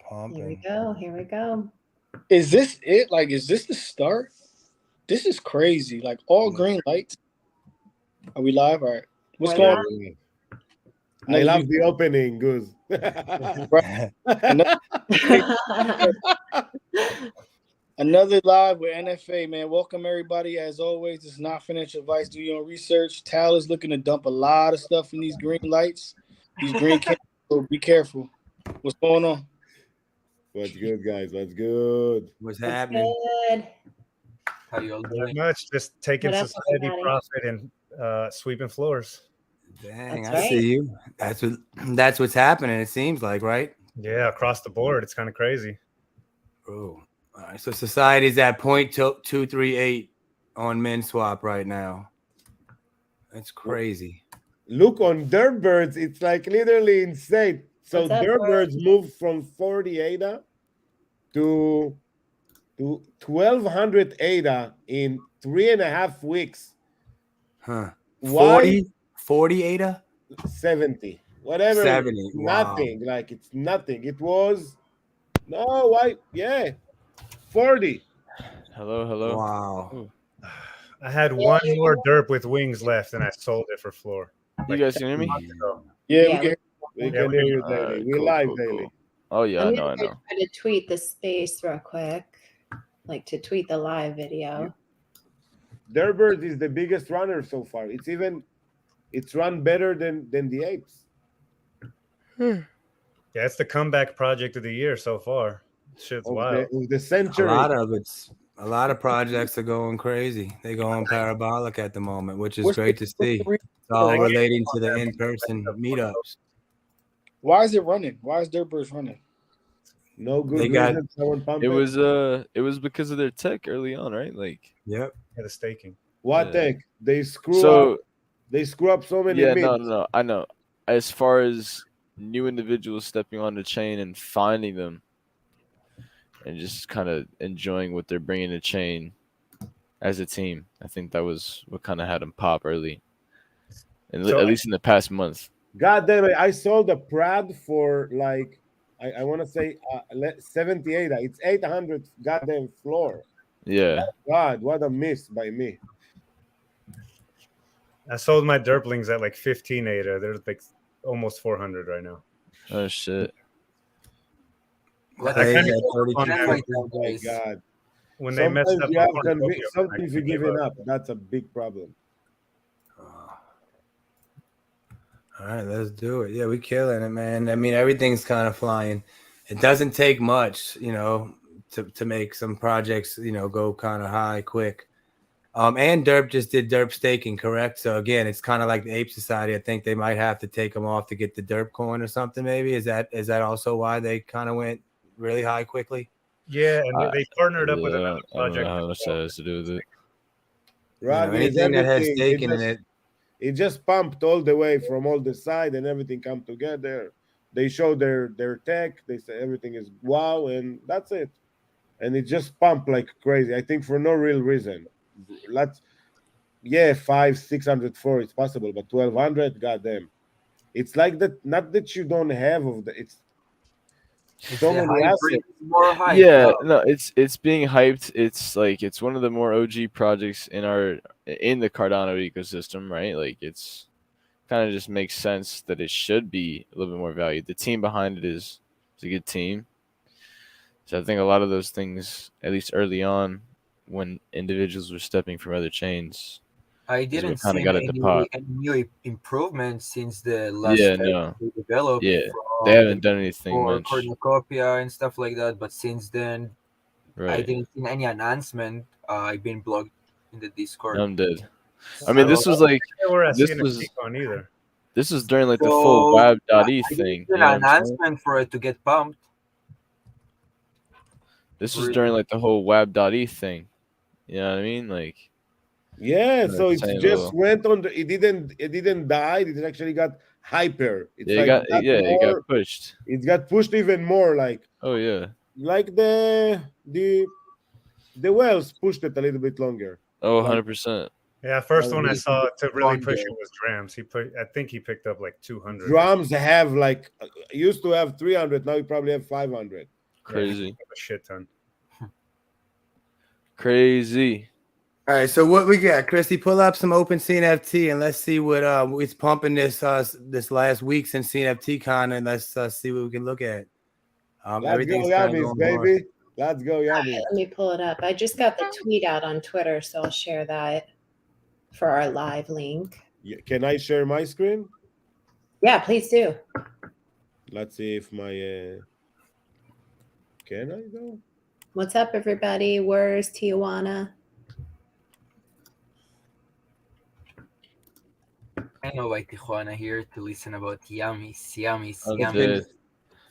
pumping. Here we go. Here we go. Is this it? Like, is this the start? This is crazy. Like, all green lights. Are we live? All right. What's We're going live. on? I love the opening, Goose. Right. Another live with NFA, man. Welcome, everybody. As always, this is not financial advice. Do your own research. Tal is looking to dump a lot of stuff in these green lights. These green candles, so be careful. What's going on? What's good, guys? What's good? What's happening? Good. How you all Not doing? much. Just taking What up, society everybody? profit and sweeping floors. Dang, That's I right. see you. That's what's happening. It seems like, right? Yeah, across the board. It's kind of crazy. Oh, all right. So society's at 0.238 on min swap right now. That's crazy. Look on Dirtbirds, it's like literally insane. So What's up, Dirtbirds moved from 40 ADA to 1200 ADA in 3.5 weeks. Huh. Why? 40 ADA? 70. Whatever. 70. Wow. Nothing. Like it's nothing. It was why? Yeah. 40. Hello. Wow. I had one more derp with wings left, and I sold it for floor. You guys can hear me? Yeah, Yeah, we can. We can hear you daily. We live daily. Oh yeah, I'm I gonna know. try to tweet the space real quick, like to tweet the live video. Dirtbird is the biggest runner so far. It's run better than the apes. Yeah, it's the comeback project of the year so far. Shit's wild. Of the century. A lot of projects are going crazy. They're going parabolic at the moment, which is great to see. It's all relating to the in-person meetups. Why is it running? Why is Dirtbirds running? No good They got- reason. Someone pumped It was because of their tech early on, right? Like Yep. Yeah, the staking. What Yeah. tech? They screw so. up. They screw up so many Yeah, mints. no. I know. As far as new individuals stepping on the chain and finding them, and just kind of enjoying what they're bringing to chain as a team, I think that was what kind of had them pop early, and So at least in the past month. God damn it! I sold a Prad for like I want to say 78. It's 800 goddamn floor. Yeah. God, what a miss by me. I sold my derplings at like 15 ADA. They're like almost 400 right now. Oh shit. What I the kinda heck? go on That's that. right Oh now, my guys. God. When they messed up, Sometimes you're giving up. That's a big problem. All right, let's do it. Yeah, we killing it, man. I mean, everything's kind of flying. It doesn't take much, to make some projects, go kind of high quick. And Derp just did Derp staking, correct? So again, it's kind of like the Ape Society. I think they might have to take them off to get the Derp coin or something. Maybe is that also why they kind of went really high quickly? Yeah, and they partnered up with Yeah, another I don't project. know how much that has to do with it. Robbie, Anything that has everything. staking in it. It just pumped all the way from all the side and everything come together. They show their tech. They say everything is wow, and that's it. And it just pumped like crazy. I think for no real reason. 500-600 it's possible, but 1200, goddamn. It's like that. Not that you don't have of the. It's so The many hype assets. brings more hype. Yeah, no, it's being hyped. It's like it's one of the more OG projects in the Cardano ecosystem, right? Like it's kind of just makes sense that it should be a little bit more valued. The team behind it is a good team. So I think a lot of those things, at least early on, when individuals were stepping from other chains, I is didn't what kind see of got it to pop. any new improvements since the last Yeah, tech no. they developed. Yeah, from they haven't done anything for much. cornucopia and stuff like that. But since then, I Right. didn't see any announcement. I've been blocked in the Discord. I'm dead. I mean, this was like They were at this CNFT was Con either. this was during like the So, full web.e I thing. didn't see You an know what I'm saying? announcement for it to get pumped. This was during like the whole web.e thing. You know what I mean? Like Yeah, so it Same just level. went on. It didn't die. It actually got hyper. It's yeah, like it got pushed. it got pushed even more. Like Oh yeah. the whales pushed it a little bit longer. Oh, Like- 100%. Yeah, first one I Really saw to really fun push game. it was Drams. I think he picked up like 200. Drums have like used to have 300. Now you probably have 500. Crazy. A shit ton. Crazy. All right, so what we got, Christy? Pull up some open CNFT and let's see what it's pumping this last week since CNFTCon, and let's see what we can look at. Let's go, Everything's kinda Yummies, going hard. baby. Let's go, All right, Yummies. let me pull it up. I just got the tweet out on Twitter, so I'll share that for our live link. Can I share my screen? Yeah, please do. Let's see if my can I go? What's up, everybody? Where's Tijuana? I know by Tijuana here to listen about yummies. I'm dead.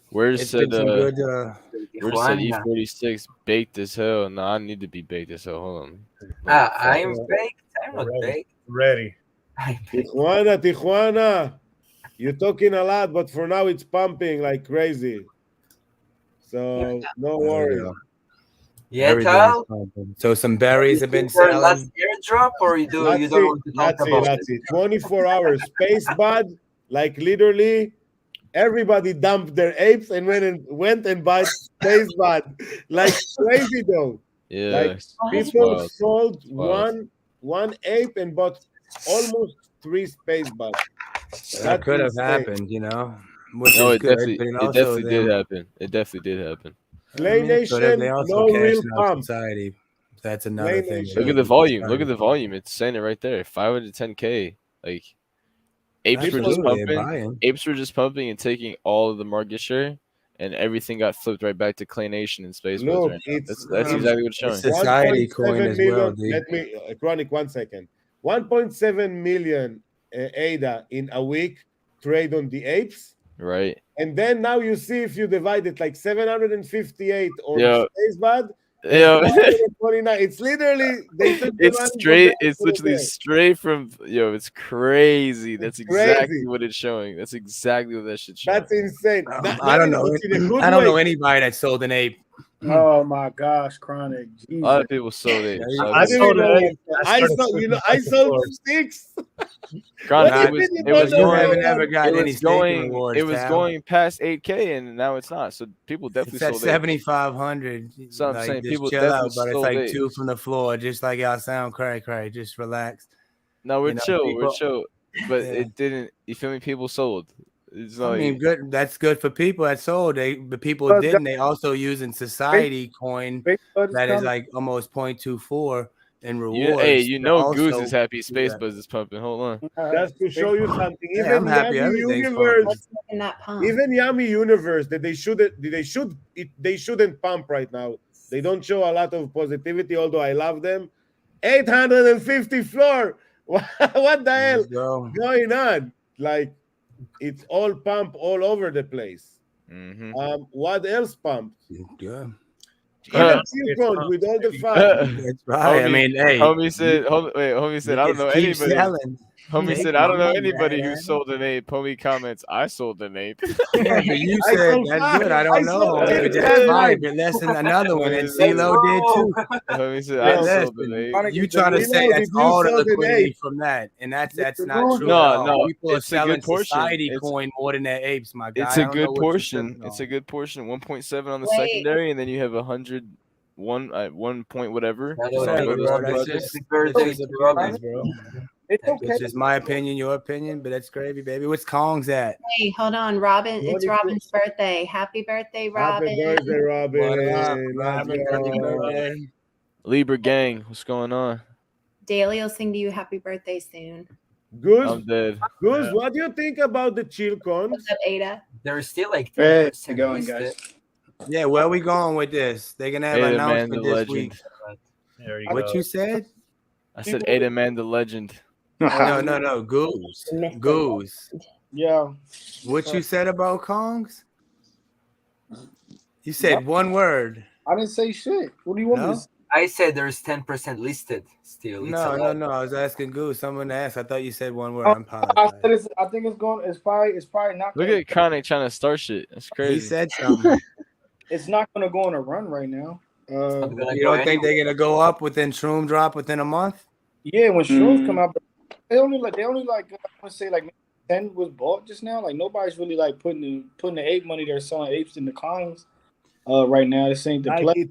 Where's It's that? been some good. Where's that Tijuana. E46 baked as hell? No, I need to be baked as hell. Hold on. I'm baked. I'm not Ready. baked. Ready. I'm baked. Tijuana. You're talking a lot, but for now it's pumping like crazy. So no worries. Yeah, Everything Tal. is pumping. So some berries have been Your selling. last airdrop, or you don't want to talk about That's it. 24 hours. Space bud, like literally everybody dumped their apes and went and bought space bud. Like crazy though. Yeah. Like it's people wild. sold wild. one ape and bought almost 3 space buds. That could have insane. happened, you know. Which No, is it good. definitely, but it also definitely did them- happen. It definitely did happen. Slay it could have. Nation, They also no real cashed out pump. society. That's another Slay thing. Nation. Look at the volume. Look at the volume. It's saying it right there. 510K. Like apes were just Absolutely, they're pumping. buying. Apes were just pumping and taking all of the market share, and everything got flipped right back to Clay Nation and Space Buds Look, right now. it's That's exactly what it's showing. It's society coin 1.7 as well, million. dude. Let me, Chronic, 1 second. 1.7 million ADA in a week trade on the apes. Right. And then now you see if you divide it like 758 on Yeah. Spacebud. Yeah. 429. It's literally they took the money It's from straight. there It's to put it literally there. straight from It's crazy. That's exactly crazy. what it's showing. That's exactly what that shit's showing. That's insane. I don't know. In a good I don't way. know anybody that sold an ape. Oh my gosh, Chronic. A Jesus. lot of people sold it. I didn't know. I started saw, switching I back and sold forth. 6. Chronic, What it do you was mean it was you You don't know? haven't going ever gotten it any was staking going rewards. it was Tal. going past 8K and now it's not. So people definitely It's at sold it. 7,500. So I'm like, saying just people chill out, definitely but it's sold like it. 2 from the floor, just like y'all sound cray. Just relax. No, we're You know, chill. We're people- chill. But Yeah. it didn't. You feel me? People sold. It's I like mean, good. That's good for people that sold. The people But didn't. They also using society coin Space Bud that is coming. like almost 0.24 in you, rewards. hey, to Goose also- is happy. Space yeah. Buzz is pumping. Hold on. Just to show you something. Yeah, Even I'm happy Yummy everything's Universe, What's making that pump? even Yummy Universe, that they shouldn't pump right now. They don't show a lot of positivity, although I love them. 850 floor. What the hell Let's go. going on? Like it's all pump all over the place. Mm-hmm. What else pumped? Good. Even Silcon with all the fun. That's right. I Homie- mean, hey, Homie said, homie said, I don't know keep anybody. selling. Homie Make said, I don't know money, anybody who man. sold an ape. Homie comments, I sold an ape. Yeah, but you I said sold that's five. good. I I don't know, sold homie, but eight. that's Yeah. fine. But listen, another one, and CeeLo did too. Homie said, But I sold an listen, ape. you trying to say Did that's you all the sell the liquidity ape? from that, and that's Mr. not Goose. true. No, at all. no, People are it's a good selling portion. society It's- coin more than their apes, my guy. It's I a don't good know what you're portion. tripping It's a on. good portion. 1.7 on the Wait. secondary, and then you have 1 point whatever. That So was on Whatever, both big, bro. those That's projects. just, Bird that's with just Robin. opinions, bro. It's okay. It's just my opinion, your opinion, but that's gravy, baby. What's Kong's at? Hey, hold on, Robin. What It's is Robin's birthday. Happy birthday, Robin. Happy birthday, Robin. What up, Let's Robin? Happy go. birthday. Libra gang, what's going on? Daly will sing to you happy birthday soon. Goose, I'm dead. Goose, what do you think about the chill cons? What's up, Ada? There's still like Hey, 10% how's it going, listed. guys? Yeah, where are we going with this? They're gonna have an Ada Man, announcement the this legend. week. There you What go. you said? I said Ada Man, the legend. No, Goose. Mr. Goose. Yeah. What you said about Kongs? You said one word. I didn't say shit. What do you want me No? to say? I said there's 10% listed still. It's a lot. No. I was asking Goose. Someone asked. I thought you said one word. Oh, I apologize. I think it's going. It's probably not. Look gonna, at Chronic trying to start shit. That's crazy. He said something. It's not going to go on a run right now. I'm gonna You go don't think anyway. they're gonna go up within Shroom drop within a month? Yeah, when shrooms come out, but they only like I want to say like 10 was bought just now. Like nobody's really like putting the ape money they're selling apes in the cons. right now. This ain't the Like play.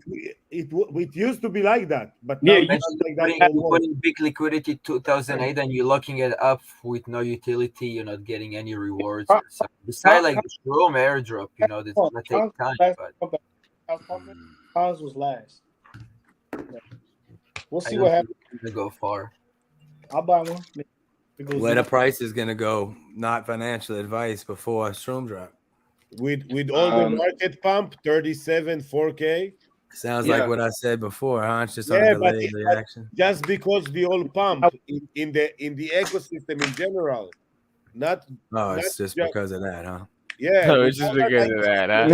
it used to be like that, but Yeah, now you- it's not like that Putting, no you more. putting big liquidity 2008 and you're locking it up with no utility, you're not getting any rewards. How- So besides like the Shroom airdrop, you know, that's Hold gonna on, take time, last- but Cons was last. We'll I see don't what think happens. it's gonna go far. I'll buy one. If it goes Where the down. price is gonna go, not financial advice before Shroom drop. With all the market pump, 37, 4K. Sounds Yeah. like what I said before, huh? It's just on a Yeah, but delayed reaction. just because the old pump in the ecosystem in general, not Oh, not it's just because of that, huh? yeah. No, the it's just dollar because like- of that, huh?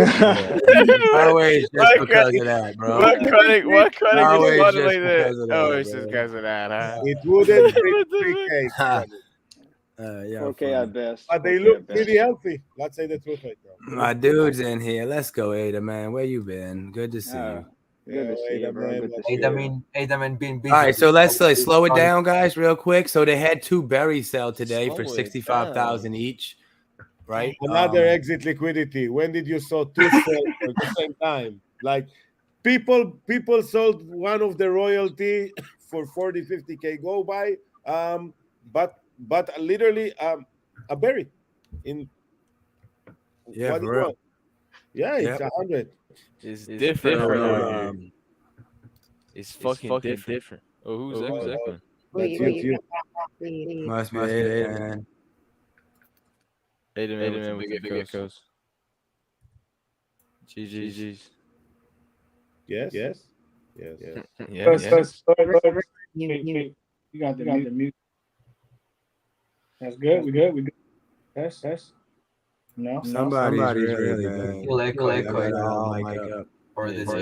Always just because of that, bro. What chronic Always is just funny like that? because of that, Oh, it's just bro. because of that, huh? It wouldn't What take the 3K, Ha. brother. Yeah, 4K at best. But they 4K look at best. pretty healthy. Let's say the truth right now. my dude's in here. Let's go, Ada, man. Where you been? Good to see you. Good to see you, bro. Good to see you. Adaman being busy. All right, so let's with slow it Sonic. down, guys, real quick. So they had 2 berries sell today for Slow it 65,000 each, right? Another exit liquidity. When did you saw 2 sales at the same time? Like people sold one of the royalty for 40, 50K go by. But literally a berry in Yeah, what do for you real. want? Yeah, it's Yep. 100. It's So, different. It's fucking different. Oh, who's Oh, echoing? That's you. must be Ada, man. Ada man with the big echoes. GG's. Yes. Yeah. You got the mute. That's good. We good. Test. No. Somebody's really bad. Still echo, I echo, got all mic up. or It's this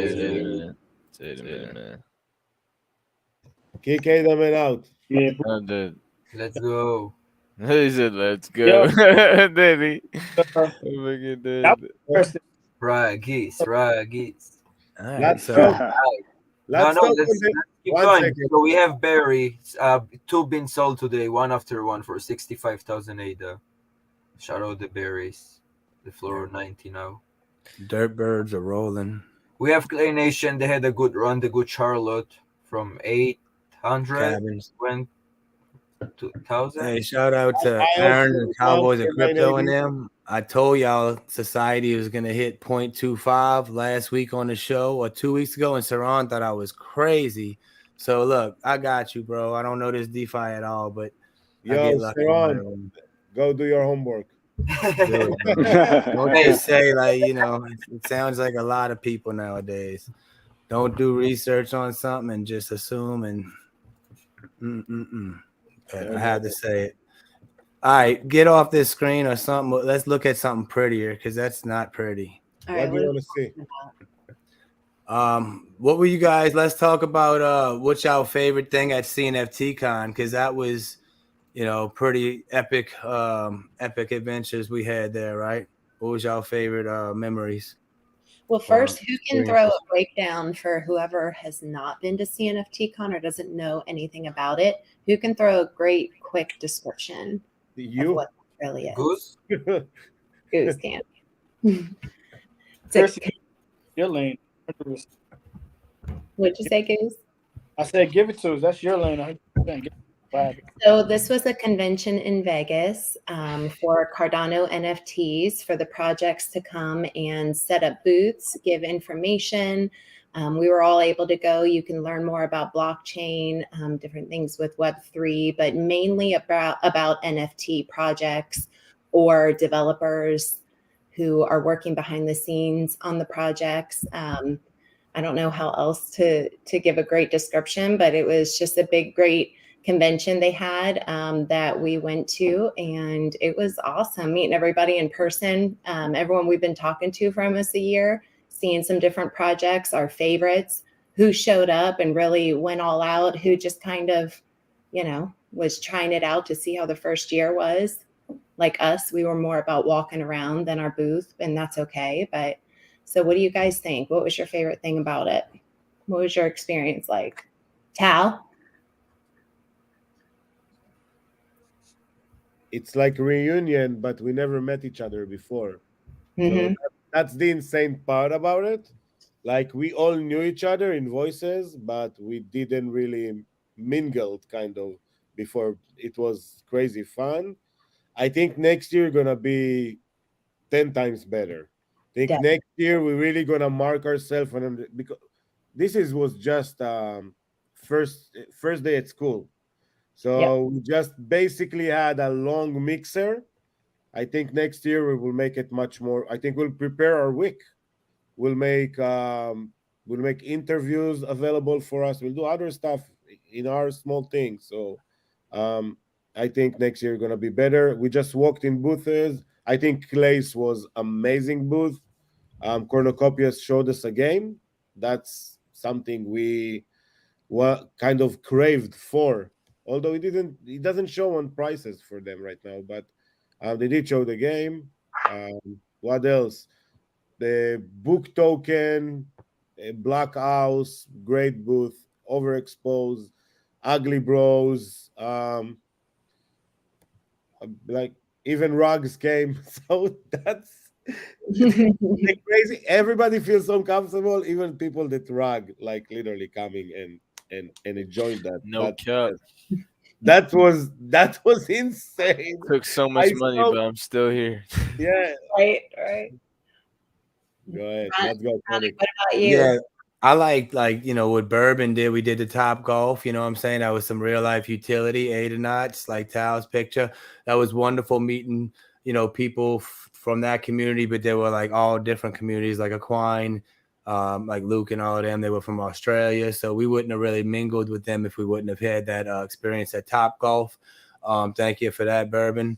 is Ada man. Kick Edelman out. Yeah. I'm dead. let's go. He said, "Let's go." Did he? Oh my goodness. Ragis. All right, Let's so talk. Let's talk on Let's the keep 1 going. second. So we have Barry, 2 been sold today, one after one for 65,000 ADA. Shout out the berries. The floor 90 now. dirt birds are rolling. We have Clay Nation. They had a good run. The good Charlotte from 800 Cabins. went to 1,000. Hey, shout out to I Aaron also and Cowboys found and Crypto and 980. them. I told y'all Society was gonna hit 0.25 last week on the show or 2 weeks ago, and Saran thought I was crazy. So look, I got you, bro. I don't know this DeFi at all, but I Yo, get lucky. Saran, go do your homework. Don't just say it sounds like a lot of people nowadays. Don't do research on something and just assume and But I had to say it. All right, get off this screen or something. Let's look at something prettier because that's not pretty. All What right, do you want to see? What were you guys? Let's talk about what's your favorite thing at CNFTCon, because that was, pretty epic adventures we had there, right? What was your favorite memories? Well, first, who can throw a breakdown for whoever has not been to CNFTCon or doesn't know anything about it? Who can throw a great, quick description of You? what it really is? Goose? Goose can. First, your lane. What'd you say, Goose? I said, give it to us. That's your lane. 100%. So this was a convention in Vegas for Cardano NFTs for the projects to come and set up booths, give information. We were all able to go. You can learn more about blockchain, different things with Web3, but mainly about NFT projects or developers who are working behind the scenes on the projects. I don't know how else to give a great description, but it was just a big, great convention they had that we went to, and it was awesome meeting everybody in person. Everyone we've been talking to for almost a year, seeing some different projects, our favorites, who showed up and really went all out, who just kind of, was trying it out to see how the first year was. Like us, we were more about walking around than our booth, and that's okay. But so what do you guys think? What was your favorite thing about it? What was your experience like? Tal? It's like a reunion, but we never met each other before. Mm-hmm. So that's the insane part about it. like we all knew each other in voices, but we didn't really mingle kind of before. It was crazy fun. I think next year gonna be 10 times better. I think Definitely. next year we're really gonna mark ourselves because was just first day at school. Yep. So we just basically had a long mixer. I think next year we will make it much more. I think we'll prepare our week. We'll make interviews available for us. We'll do other stuff in our small things. So um, I think next year gonna be better. We just walked in booths. I think Clay's was amazing booth. Cornucopias showed us a game. That's something we kind of craved for. Although it doesn't show on prices for them right now, but they did show the game. What else? The book token, Black House, great booth, overexposed, ugly bros, like even rugs came. So that's like crazy. Everybody feels so comfortable, even people that rug, like literally coming and enjoying that. No cap. That was insane. Took so I much money, saw, but I'm still here. yeah. Right, right. Go ahead. Ron- Let's go, Ronnie, Tony. what about you? Yeah, I like what Bourbon did. We did the Top Golf. You know what I'm saying? That was some real life utility, Ada knots, like Tal's picture. That was wonderful meeting people from that community, but they were like all different communities, like Aquine, like Luke and all of them. They were from Australia, so we wouldn't have really mingled with them if we wouldn't have had that experience at Top Golf. Thank you for that, Bourbon.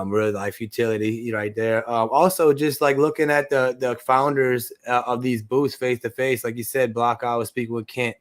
Real life utility right there. Also, just like looking at the founders of these booths face to face, like you said, Block I was speaking with Kent,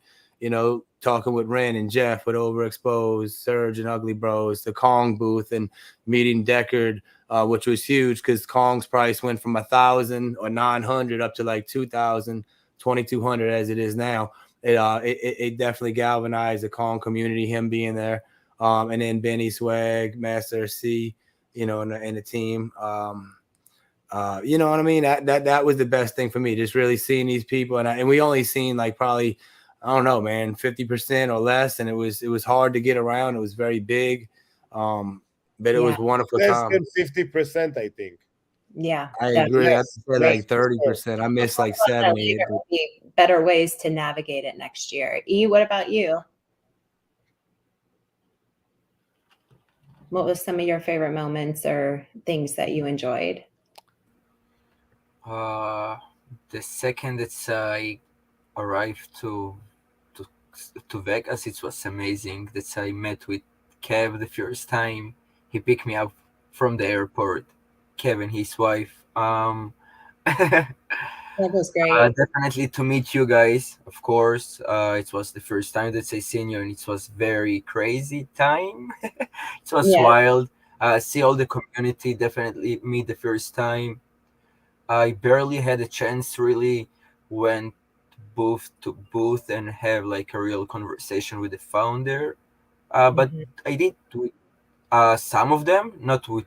talking with Ren and Jeff with Overexposed, Serge and Ugly Bros, the Kong booth, and meeting Deckard, which was huge because Kong's price went from 1,000 or 900 up to like 2,000, 2,200 as it is now. It definitely galvanized the Kong community, him being there. And then Benny Swag, Master C, in the team. You know what I mean? That was the best thing for me, just really seeing these people. And we only seen like probably, I don't know, man, 50% or less. And it was hard to get around. It was very big. But it was wonderful Less time. than 50%, I think. Yeah, I agree. I'd say like 30%. I missed like 70. There will be better ways to navigate it next year. E, what about you? What was some of your favorite moments or things that you enjoyed? The second that I arrived to Vegas, it was amazing. That I met with Kev the first time. He picked me up from the airport. Kev and his wife. That was great. Definitely to meet you guys, of course. It was the first time that I seen you, and it was very crazy time. It was wild. See all the community. Definitely me the first time. I barely had a chance really went booth to booth and have like a real conversation with the founder. But I did with some of them, not with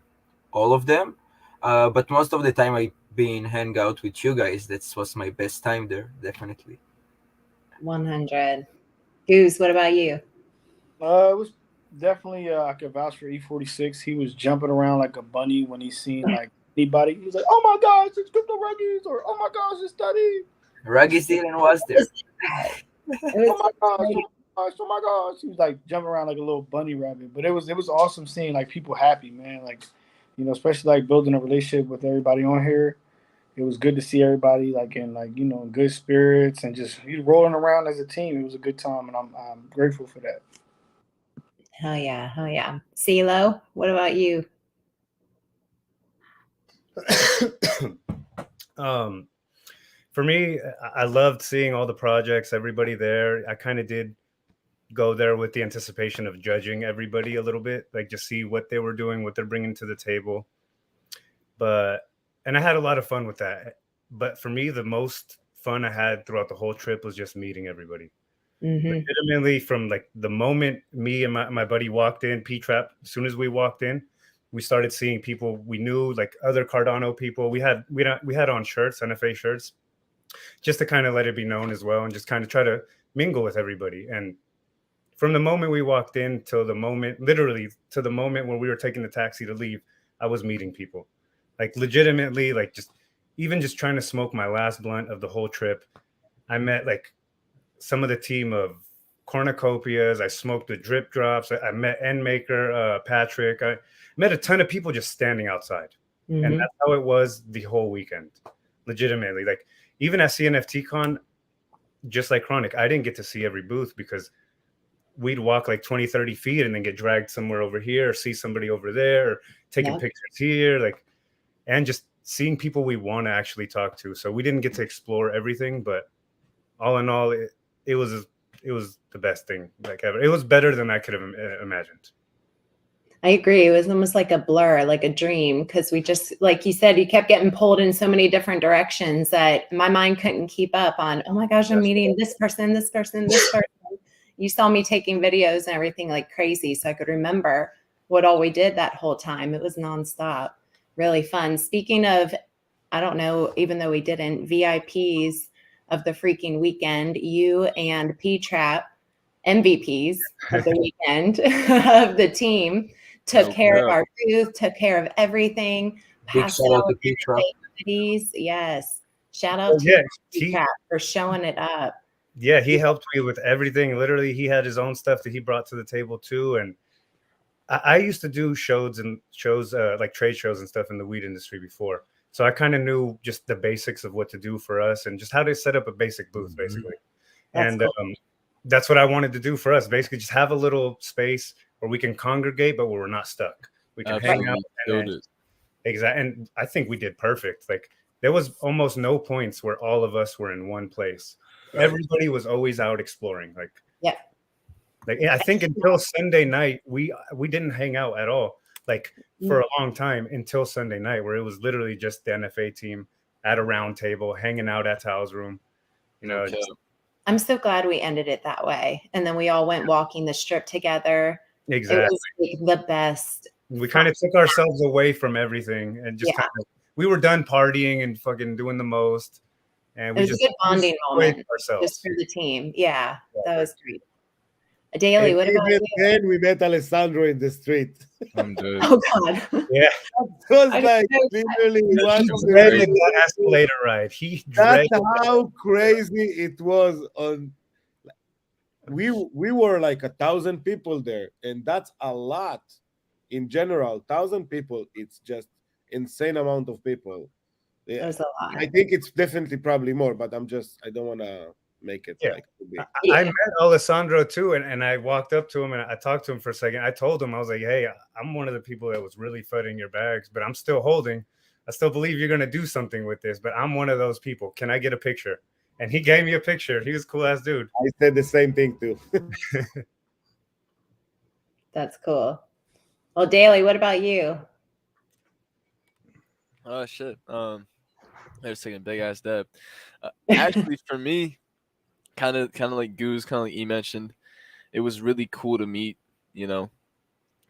all of them. But most of the time I been hang out with you guys. That was my best time there, definitely. 100. Goose, what about you? It was definitely I could vouch for E46. He was jumping around like a bunny when he seen like anybody. He was like, "Oh my gosh, it's Crypto Ruggies," or "Oh my gosh, it's Study." Ruggies Dylan was there. Oh my gosh, oh my gosh. He was like jumping around like a little bunny rabbit. But it was awesome seeing like people happy, man. Like, especially like building a relationship with everybody on here. It was good to see everybody like in good spirits and just rolling around as a team. It was a good time, and I'm grateful for that. Hell yeah, hell yeah. CeeLo, what about you? For me, I loved seeing all the projects, everybody there. I kind of did go there with the anticipation of judging everybody a little bit, like just see what they were doing, what they're bringing to the table. And I had a lot of fun with that. But for me, the most fun I had throughout the whole trip was just meeting everybody. Legitimately, from like the moment me and my buddy walked in, P-Trap, as soon as we walked in, we started seeing people we knew, like other Cardano people. We had on shirts, NFA shirts. just to kind of let it be known as well, and just kind of try to mingle with everybody. And from the moment we walked in till the moment, literally to the moment when we were taking the taxi to leave, I was meeting people, like legitimately, like even just trying to smoke my last blunt of the whole trip. I met like some of the team of cornucopias. I smoked the drip drops. I met End Maker, Patrick. I met a ton of people just standing outside. Mm-hmm. And that's how it was the whole weekend. Legitimately. Like even at CNFTCon, just like Chronic, I didn't get to see every booth because we'd walk like 20, 30 feet and then get dragged somewhere over here or see somebody over there or taking pictures here. Like, and just seeing people we want to actually talk to. So we didn't get to explore everything, but all in all, it was the best thing like ever. It was better than I could have imagined. I agree. It was almost like a blur, like a dream, because we just, like you said, you kept getting pulled in so many different directions that my mind couldn't keep up on, oh my gosh, I'm meeting this person, this person, this person. You saw me taking videos and everything like crazy, so I could remember what all we did that whole time. It was nonstop. Really fun. Speaking of, I don't know, even though we didn't, VIPs of the freaking weekend, you and P-Trap, MVPs of the weekend of the team, took care of our booth, took care of everything. Big shout out to P-Trap. Yes. Shout out to P-Trap for showing it up. Yeah, he helped me with everything. Literally, he had his own stuff that he brought to the table too. And I used to do shows like trade shows and stuff in the weed industry before. So I kind of knew just the basics of what to do for us and just how to set up a basic booth, basically. And that's what I wanted to do for us. Basically, just have a little space where we can congregate, but where we're not stuck. We can hang out. Exactly. And I think we did perfect. Like there was almost no points where all of us were in one place. Right. Everybody was always out exploring. Like, like I think until Sunday night, we didn't hang out at all. Like for a long time until Sunday night, where it was literally just the NFA team at a round table, hanging out at Tal's room. You know, I'm so glad we ended it that way. And then we all went walking the strip together. Exactly. It was like the best. We kind of took ourselves away from everything and just kind of, we were done partying and fucking doing the most. And we it was just a good bonding moment ourselves. Just for the team. Yeah, that was great. Daily, what about you? Then we met Alessandro in the street. I'm dead. Oh God. Yeah. It was like literally that escalator ride. That's how crazy it was. We were like 1,000 people there, and that's a lot in general. 1,000 people, it's just insane amount of people. It was a lot. I think it's definitely probably more, but I don't want to make it like I met Alessandro too, and I walked up to him and I talked to him for a second. I told him, I was like, hey, I'm one of the people that was really flooding your bags, but I'm still holding. I still believe you're gonna do something with this, but I'm one of those people. Can I get a picture? And he gave me a picture. He was a cool ass dude. I said the same thing too. That's cool. Well, Daly, what about you? Oh shit. They're taking a big ass dab. Actually, for me, kind of like Goose, kind of like E mentioned, it was really cool to meet, the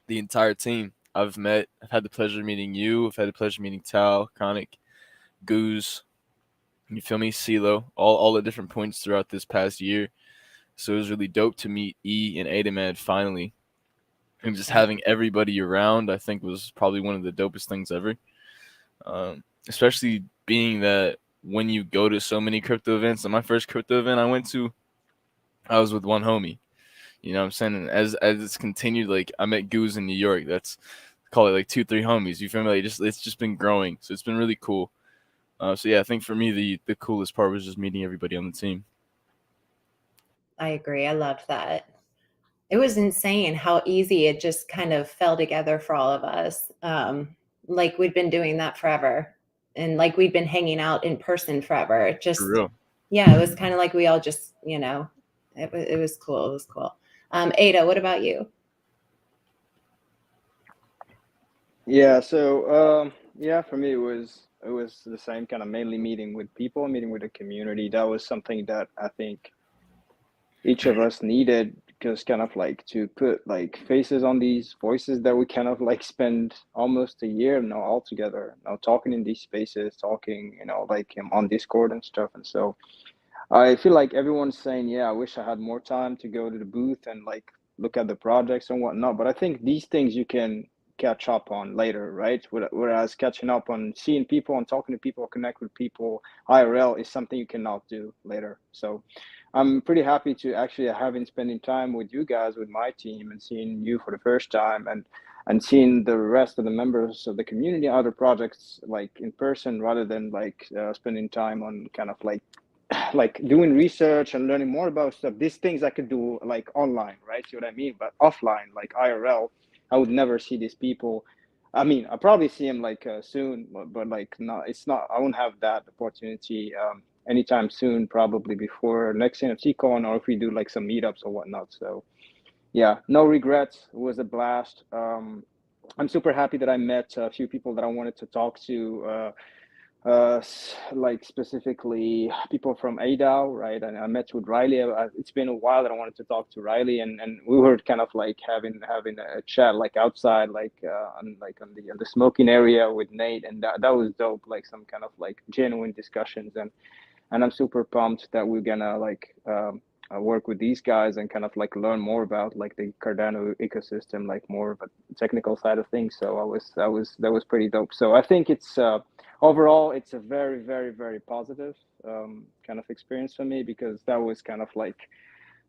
entire team. I've had the pleasure of meeting you. I've had the pleasure of meeting Tal, Chronic, Goose, you feel me, CeeLo, all the different points throughout this past year. So it was really dope to meet E and Adamad finally. And just having everybody around, I think, was probably one of the dopest things ever. Especially being that when you go to so many crypto events, and my first crypto event I went to, I was with one homie. You know what I'm saying? And as it's continued, like I met Goose in New York. That's call it like 2-3 homies. You feel me? Like it's just been growing. So it's been really cool. So yeah, I think for me the coolest part was just meeting everybody on the team. I agree. I loved that. It was insane how easy it just kind of fell together for all of us. Like we'd been doing that forever. And like we'd been hanging out in person forever. It just, yeah, it was kind of like we all just, it was cool. It was cool. Ada, what about you? Yeah, so for me it was the same, kind of mainly meeting with people, meeting with the community. That was something that I think each of us needed, because kind of like to put like faces on these voices that we kind of like spend almost a year now all together, talking in these spaces, talking, like on Discord and stuff. And so I feel like everyone's saying, yeah, I wish I had more time to go to the booth and like look at the projects and whatnot. But I think these things you can catch up on later, right? Whereas catching up on seeing people and talking to people, connect with people IRL is something you cannot do later. So I'm pretty happy to actually having spending time with you guys, with my team, and seeing you for the first time, and seeing the rest of the members of the community, other projects like in person, rather than like spending time on kind of like doing research and learning more about stuff. These things I could do like online, right? See what I mean? But offline, like IRL, I would never see these people. I mean, I'll probably see them like soon, but like no, it's not. I won't have that opportunity anytime soon. Probably before next CNFTCon, or if we do like some meetups or whatnot. So yeah, no regrets. It was a blast. I'm super happy that I met a few people that I wanted to talk to. Like specifically people from ADAO, right? And I met with Riley. It's been a while that I wanted to talk to Riley, and we were kind of like having a chat like outside, like on the smoking area with Nate, and that was dope. Like some kind of like genuine discussions, and I'm super pumped that we're gonna like work with these guys and kind of like learn more about like the Cardano ecosystem, like more of a technical side of things. So that was pretty dope. So I think it's overall it's a very, very, very positive kind of experience for me, because that was kind of like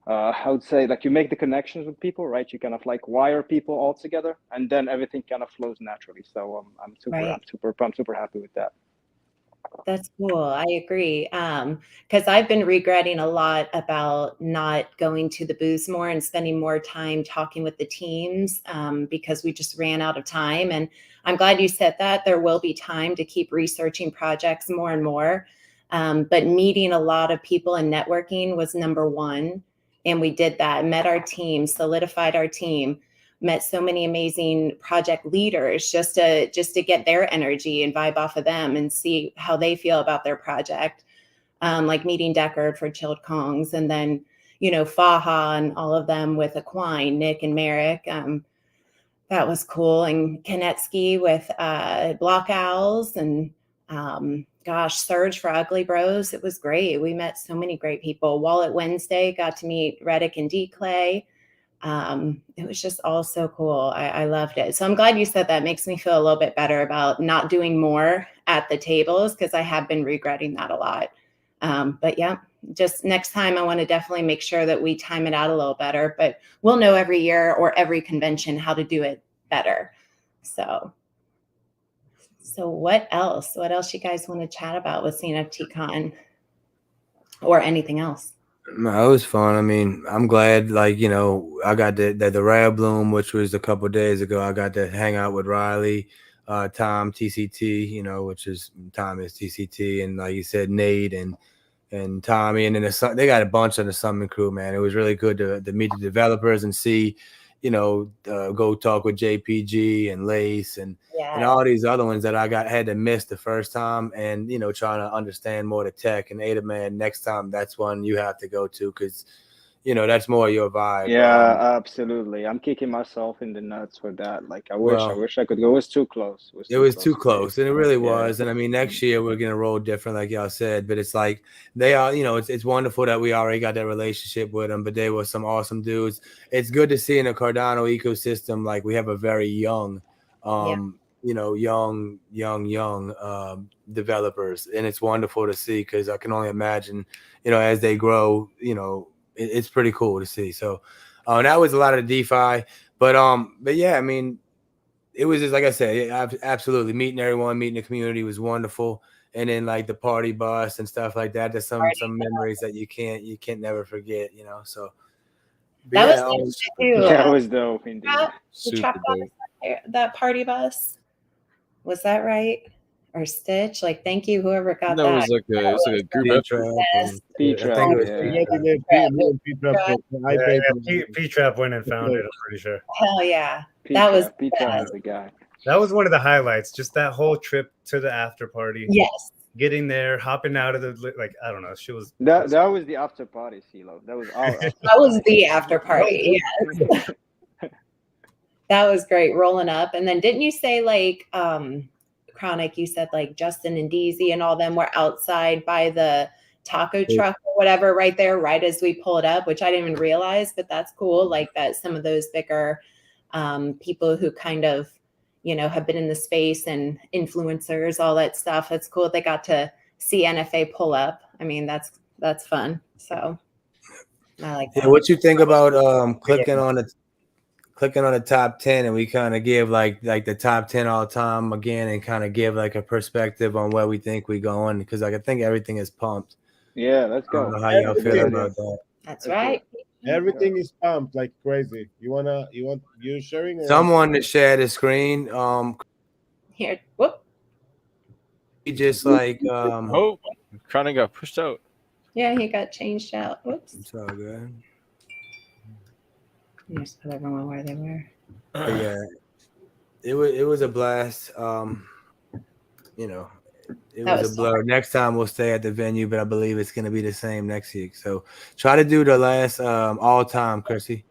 I would say like you make the connections with people, right? You kind of like wire people all together, and then everything kind of flows naturally. So I'm super happy with that. That's cool. I agree. Because I've been regretting a lot about not going to the booths more and spending more time talking with the teams because we just ran out of time. And I'm glad you said that. There will be time to keep researching projects more and more. But meeting a lot of people and networking was number one. And we did that, met our team, solidified our team, met so many amazing project leaders just to get their energy and vibe off of them and see how they feel about their project. Like meeting Deckard for Chilled Kongs, and then, Faha and all of them with Aquine, Nick and Merrick. That was cool. And Kanetsky with Block Owls, and Surge for Ugly Bros. It was great. We met so many great people. Wallet Wednesday, got to meet Reddick and D Clay. It was just all so cool. I loved it. So I'm glad you said that. It makes me feel a little bit better about not doing more at the tables, because I have been regretting that a lot. But yeah, just next time I want to definitely make sure that we time it out a little better, but we'll know every year or every convention how to do it better. So what else? What else you guys want to chat about with CNFTCon or anything else? No, it was fun. I mean, I'm glad, like, I got the Rare Bloom, which was a couple of days ago. I got to hang out with Riley, Tom, TCT, which is Tom is TCT, and like you said, Nate and Tommy, and then they got a bunch of the Summon crew, man. It was really good to meet the developers and see, go talk with JPG and Lace and all these other ones that I had to miss the first time, and trying to understand more the tech. And Ada, man, next time that's one you have to go to, because that's more your vibe. Yeah, absolutely. I'm kicking myself in the nuts for that. Like I wish I could go. It was too close. It was too close, and it really was. And I mean, next year we're gonna roll different, like y'all said. But it's like they are, it's wonderful that we already got that relationship with them. But they were some awesome dudes. It's good to see in the Cardano ecosystem, like we have a very young, young developers, and it's wonderful to see, because I can only imagine, as they grow, it's pretty cool to see. So that was a lot of the DeFi, but yeah, I mean, it was just like I said, absolutely meeting everyone, meeting the community was wonderful. And then like the party bus and stuff like that. There's some memories that you can't never forget, So that was too. That was dope indeed. That party bus, was that right? Or Stitch? Like, thank you, whoever got that. That was like a group effort. P-Trap went and found it, I'm pretty sure. Hell yeah. That was the guy. That was one of the highlights, just that whole trip to the after party. Yes. getting there, hopping out of the like I don't know, she was That was the after party, CeeLo. That was our after That was the after party. Yeah. That was great, rolling up. And then didn't you say like Chronic, you said like Justin and Deezy and all them were outside by the taco truck or whatever right there, right as we pulled up, which I didn't even realize, but that's cool. Like that some of those bigger people who kind of, you know, have been in the space and influencers, all that stuff. That's cool. They got to see NFA pull up. I mean, that's fun. So I like that. Yeah, what you think about clicking on the top 10 and we kind of give like the top 10 all time again and kind of give like a perspective on where we think we going, because like I think everything is pumped. Yeah, let's I don't go. know how y'all feel Everything. about that. That's right. Everything is pumped like crazy. You sharing? Or? Someone to share the screen. Here, whoop. Just like Oh, Chronic got pushed out. Yeah, he got changed out. Whoops. it's all good. Just put everyone where they were. But yeah, it was a blast. You know, it That was was a blur. Next time we'll stay at the venue, but I believe it's gonna be the same next week. So try to do the last all time, Chrissy.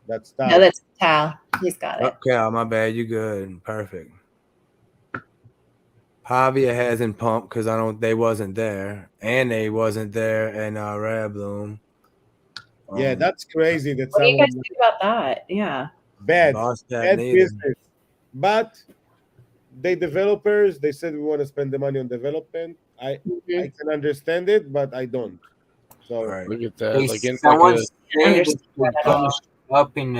That's No, tough. that's Tal. He's got it. Okay, my bad. You good? Perfect. Pavia hasn't pumped because they wasn't there, and they wasn't there in Red Bloom. Yeah, that's crazy. That What do you guys someone think about that? Yeah. bad neither. business. But they developers, they said we want to spend the money on development. I can understand it, but I don't. So Right. Look at that. Hey, Like in someone like said that they're gonna show up in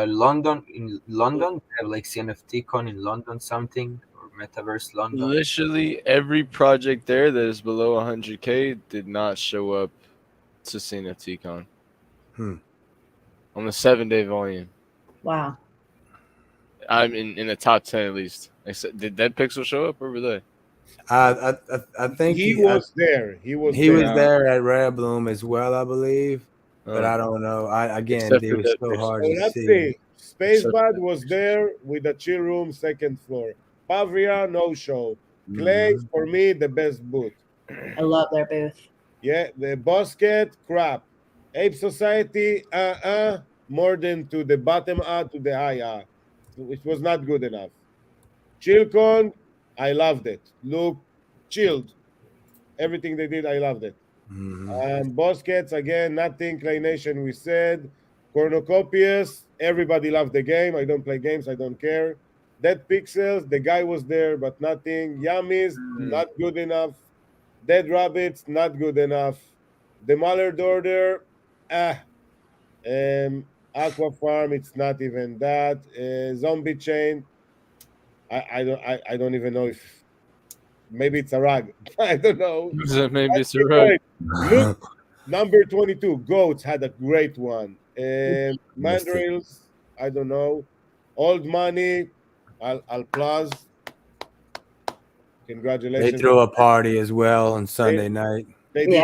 London. In London, they have like CNFTCon in London, something, or Metaverse London. literally every project there that is below 100K did not show up to CNFTCon. On the 7-day volume. Wow. I'm in the top 10 at least. Did Dead Pixel show up or were they? I think he was there. He was there at Red Bloom as well, I believe. But I don't know. Except It for was Dead so Pixel. hard So to let's see. see. Spacebad was there with the chill room, second floor. Pavria, no show. Clay, for me, the best booth. I love their booth. Yeah, the Basket, crap. Ape Society, more than to the bottom to the high It was not good enough. ChillCon, I loved it. Look, chilled. Everything they did, I loved it. Baskets, again, nothing. Clay Nation, we said. Cornucopias, everybody loved the game. I don't play games, I don't care. Dead Pixels, the guy was there, but nothing. Yummies, not good enough. Dead Rabbits, not good enough. The Mallard Order, Aqua Farm, it's not even that. Zombie Chain, I don't even know if maybe it's a rag. I don't know. Maybe it's a rug. Look, number 22, Goats had a great one. Mandrills, I don't know. Old Money, I'll applause. Congratulations. They threw a party as well on Sunday night. They did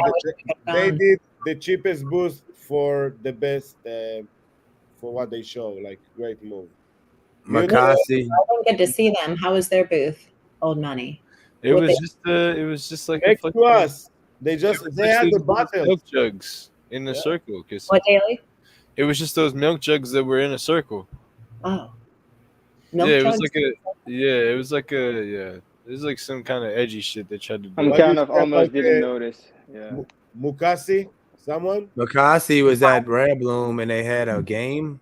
the cheapest booth for the best for what they show. Like great move. Makasi. I didn't get to see them. How was their booth? Old Money. It was just like next to us. They had the bottles. Milk jugs in the circle. What, Daily? It was just those milk jugs that were in a circle. Oh. It was like some kind of edgy shit they tried to do. I'm kind of almost didn't notice. Yeah. Mukasi, someone? Makasi was at Red Bloom and they had a game.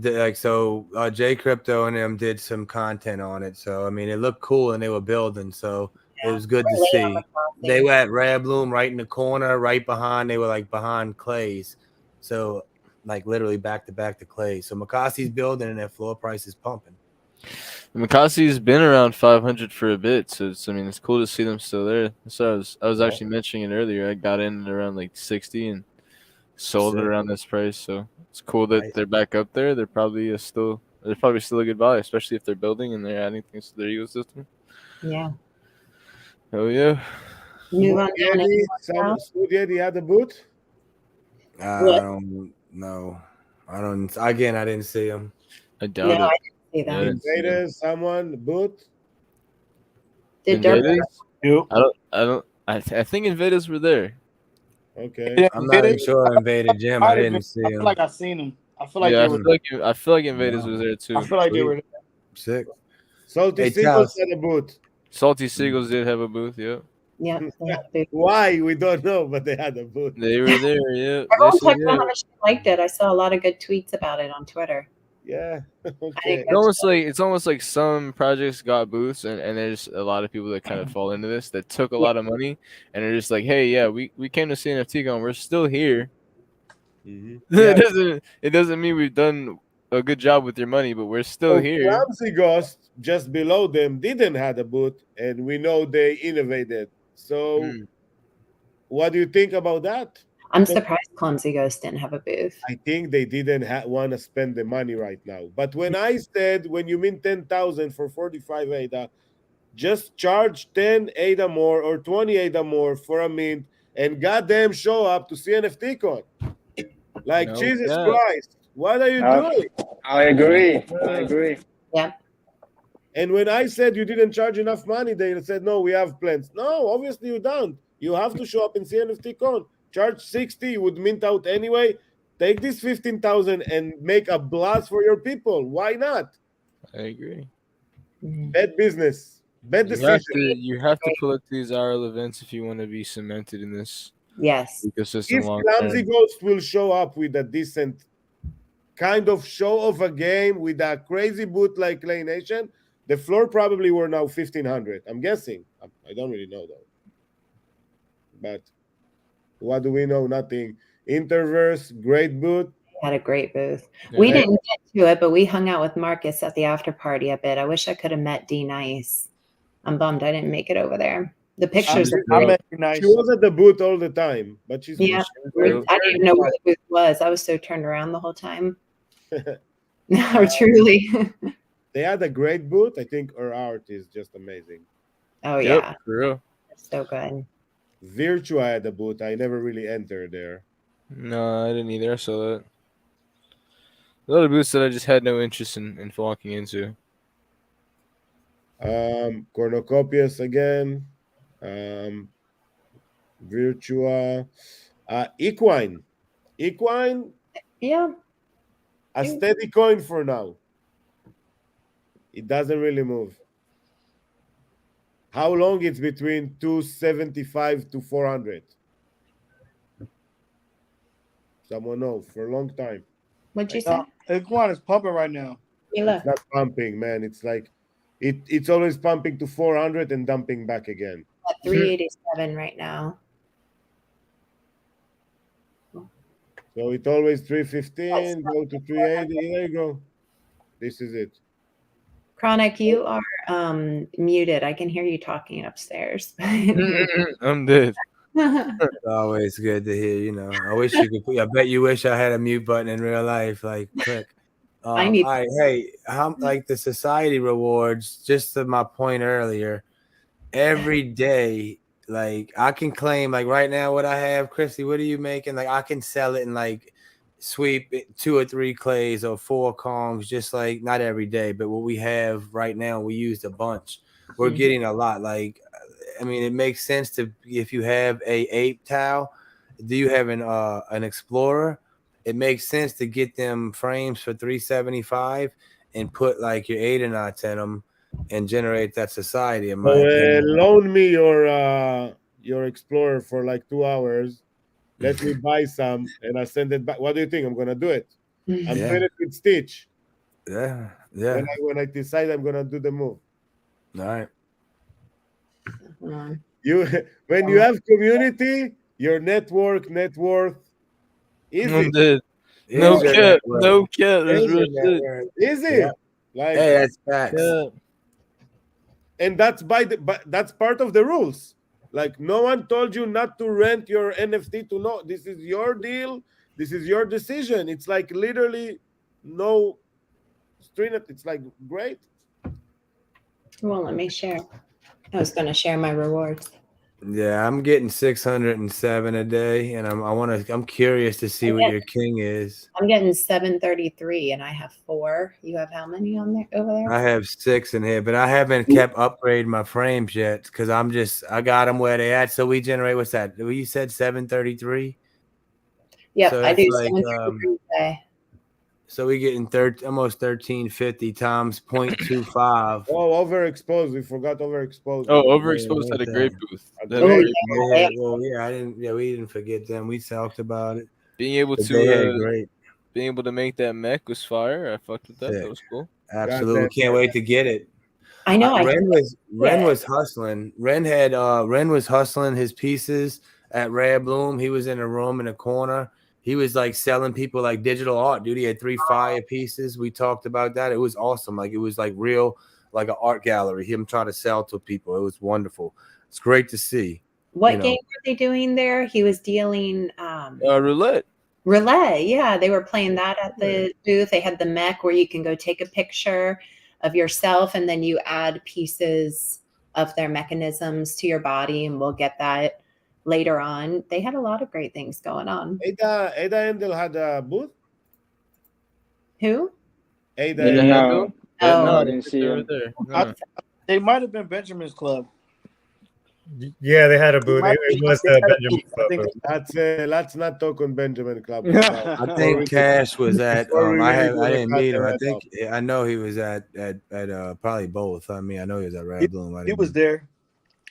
J Crypto and them did some content on it. So I mean it looked cool and they were building. So it was good to see. They were at Red Bloom right in the corner, right behind. They were like behind Clay's. So like literally back to back to Clay's. So Makasi's building and their floor price is pumping. Makasi's been around 500 for a bit, so it's cool to see them still there. So I was actually mentioning it earlier. I got in at around like 60 and sold it around this price. So it's cool that they're back up there. They're probably still a good value, especially if they're building and they're adding things to their ecosystem. Yeah. Oh yeah. Move on down. Studio had a booth? I don't know. I didn't see him. I doubt it. I didn't see them. Yeah. Someone booth? Did Dirk? Invaders? I think Invaders were there. Okay. I'm not even sure Invaded Jim. I didn't see I feel him. like I seen them. I feel like Yeah, they I were. feel like Invaders was there too. I feel like they Sweet. were. Sick. Salty Hey, Seagulls Tals. had a booth. Salty Seagulls did have a booth. Yeah, Yep. They had a booth. Why? We don't know, but they had a booth. they were there. Yeah, they Everyone said, talked about yeah. how much they liked it. I saw a lot of good tweets about it on Twitter. Yeah. I Okay. think It's almost like some projects got booths, and there's a lot of people that kind of fall into this that took a lot of money, and they're just like, hey, yeah, we came to CNFTCon, we're still here. Mhm. It doesn't mean we've done a good job with your money, but we're still So here. Clumsy Ghost, just below them, didn't have a booth, and we know they innovated. So, what do you think about that? I'm surprised Clumsy Ghost didn't have a booth. I think they didn't want to spend the money right now. But when I said, when you mean 10,000 for 45 ADA, just charge 10 ADA more or 20 ADA more for a mint, and goddamn show up to CNFTCon. Like, No Jesus cap. Christ, what are you doing? I agree. I agree. Yep. And when I said you didn't charge enough money, they said, no, we have plans. No, obviously you don't. You have to show up in CNFTCon. Charge 60, you would mint out anyway. Take this 15,000 and make a blast for your people. Why not? I agree. Bad business. Bad decision. You have to pull up these IRL events if you want to be cemented in this Yes. ecosystem If long Clumsy term. Ghost will show up with a decent kind of show of a game with a crazy boot like Clay Nation, the floor probably were now 1,500. I'm guessing. I don't really know though. But what do we know? Nothing. Interverse, great boot. Had a great booth. Yeah. We didn't get to it, but we hung out with Marcus at the after party a bit. I wish I could have met D Nice. I'm bummed I didn't make it over there. The pictures are I great. met you nice. She was at the booth all the time, but she's Yeah. I didn't even know where the booth was. I was so turned around the whole time. No, truly. They had a great booth. I think her art is just amazing. Oh Yep, yeah. for real. So good. Virtua had a booth. I never really entered there. No, I didn't either. I saw that. A lot of booths that I just had no interest in walking into. Cornucopias again. Virtua. Equine. Equine, Yeah. a steady coin for now. It doesn't really move. How long it's between 275 to 400? Someone knows for a long time. What'd you say? Equine is pumping right now. Mila. It's not pumping, man. It's like it's always pumping to 400 and dumping back again. At 387 right now. So it's always 315, go to 380. There you go. This is it. Chronic, you are muted. I can hear you talking upstairs. I'm dead. It's always good to hear, you know. I wish you could. I bet you wish I had a mute button in real life. Like, click. I need- all right, hey, how like the society rewards? Just to my point earlier, every day, like I can claim, like right now, what I have, Christy. What are you making? Like I can sell it and like sweep it 2 or 3 clays or 4 kongs, just like not every day, but what we have right now, we used a bunch. We're getting a lot. Like, I mean, it makes sense to if you have a ape towel. Do you have an explorer? It makes sense to get them frames for 375 and put like your 8 knots in them and generate that society. In my opinion. Loan me your Explorer for like 2 hours. Let me buy some and I send it back. What do you think? I'm gonna do it. I'm doing it with Stitch. Yeah. When I decide I'm gonna do the move. All right. You when you have community, your net worth easy. I'm dead. No cap. No cap. That's real shit. Easy. Yeah. Like, hey, that's facts. Yeah. And that's that's part of the rules. Like no one told you not to rent your NFT to know this is your deal, this is your decision. It's like literally no string. It's like great. Well, let me share. I was going to share my rewards. Yeah, I'm getting 607 a day, and I'm curious to see what your king is. I'm getting 733, and I have 4. You have how many on there over there? I have 6 in here, but I haven't kept upgrading my frames yet because I got them where they at. So we generate, what's that? You said 733. Yep, So I that's do like 733 today. so we getting almost 1350 times 0.25. Oh, overexposed. We forgot overexposed. Oh, Yeah, overexposed had a great booth. They had Oh, a Great. great booth. yeah. Well, yeah, we didn't forget them. We talked about it. Being able But they had to great. being able to make that mech was fire. I fucked with that. Sick. That was cool. Absolutely. Goddamn. Can't wait to get it. I know. Ren was hustling. Ren was hustling his pieces at Rare Bloom. He was in a room in a corner. He was like selling people like digital art, dude. He had 3 fire pieces. We talked about that. It was awesome. Like it was like real, like an art gallery. Him trying to sell to people. It was wonderful. It's great to see. What game were they doing there? He was dealing Roulette. Relay. Yeah, they were playing that at the booth. They had the mech where you can go take a picture of yourself, and then you add pieces of their mechanisms to your body, and we'll get that later on. They had a lot of great things going on. Ada Endel had a booth. Who? Ada. Ada Handel? Oh. No, I I didn't think see they were him. there. I- No. They might have been Benjamin's Club. Yeah, they had a booth. It was the Benjamin Club booth. Let's not talk on Benjamin Club. I think Cash was at. I didn't meet him. I cut think I know he was at probably both. I mean, I know he was at Red Bloom. He was there.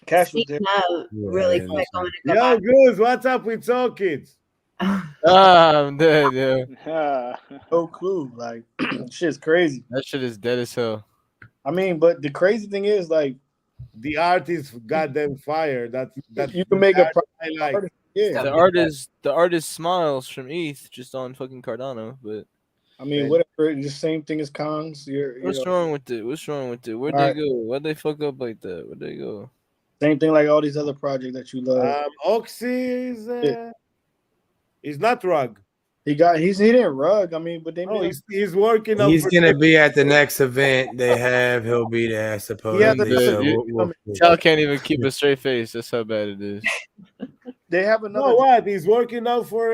Cash was there. Speaking of, really quick, I want to go Yo, back. Goose, what's up with Soul Kids? I'm dead, yo. No clue. Like, shit's crazy. That shit is dead as hell. I mean, but the crazy thing is, like, The art is goddamn fire. That's you can make a I like. yeah. The artist smiles from ETH just on fucking Cardano, but I mean, whatever. The same thing as Kong's. what's wrong with it? What's wrong with it? Where'd they go? Why'd they fuck up like that? Where'd they go? Same thing like all these other projects that you love. Oxy is not rug. He didn't rug. I mean, but they made he's working on. He's gonna be at the next event they have. He'll be there supposedly. Cal can't even keep a straight face. That's how bad it is. They have another. No, what? He's working out for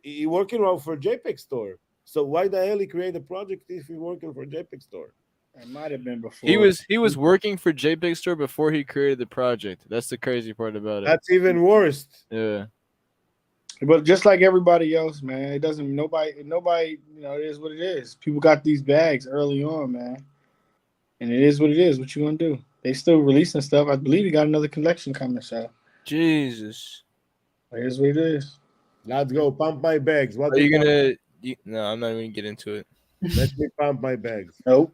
he working out for JPEG Store. So why the hell he create a project if he's working for JPEG Store? It might have been before. He was working for JPEG Store before he created the project. That's the crazy part about it. That's even worse. Yeah. But just like everybody else, man, it doesn't. Nobody. You know, it is what it is. People got these bags early on, man, and it is what it is. What you gonna do? They still releasing stuff. I believe he got another collection coming. So Jesus. It is what it is. Let's go pump my bags. What Are you gonna? No, I'm not even gonna get into it. Let me pump my bags. Nope.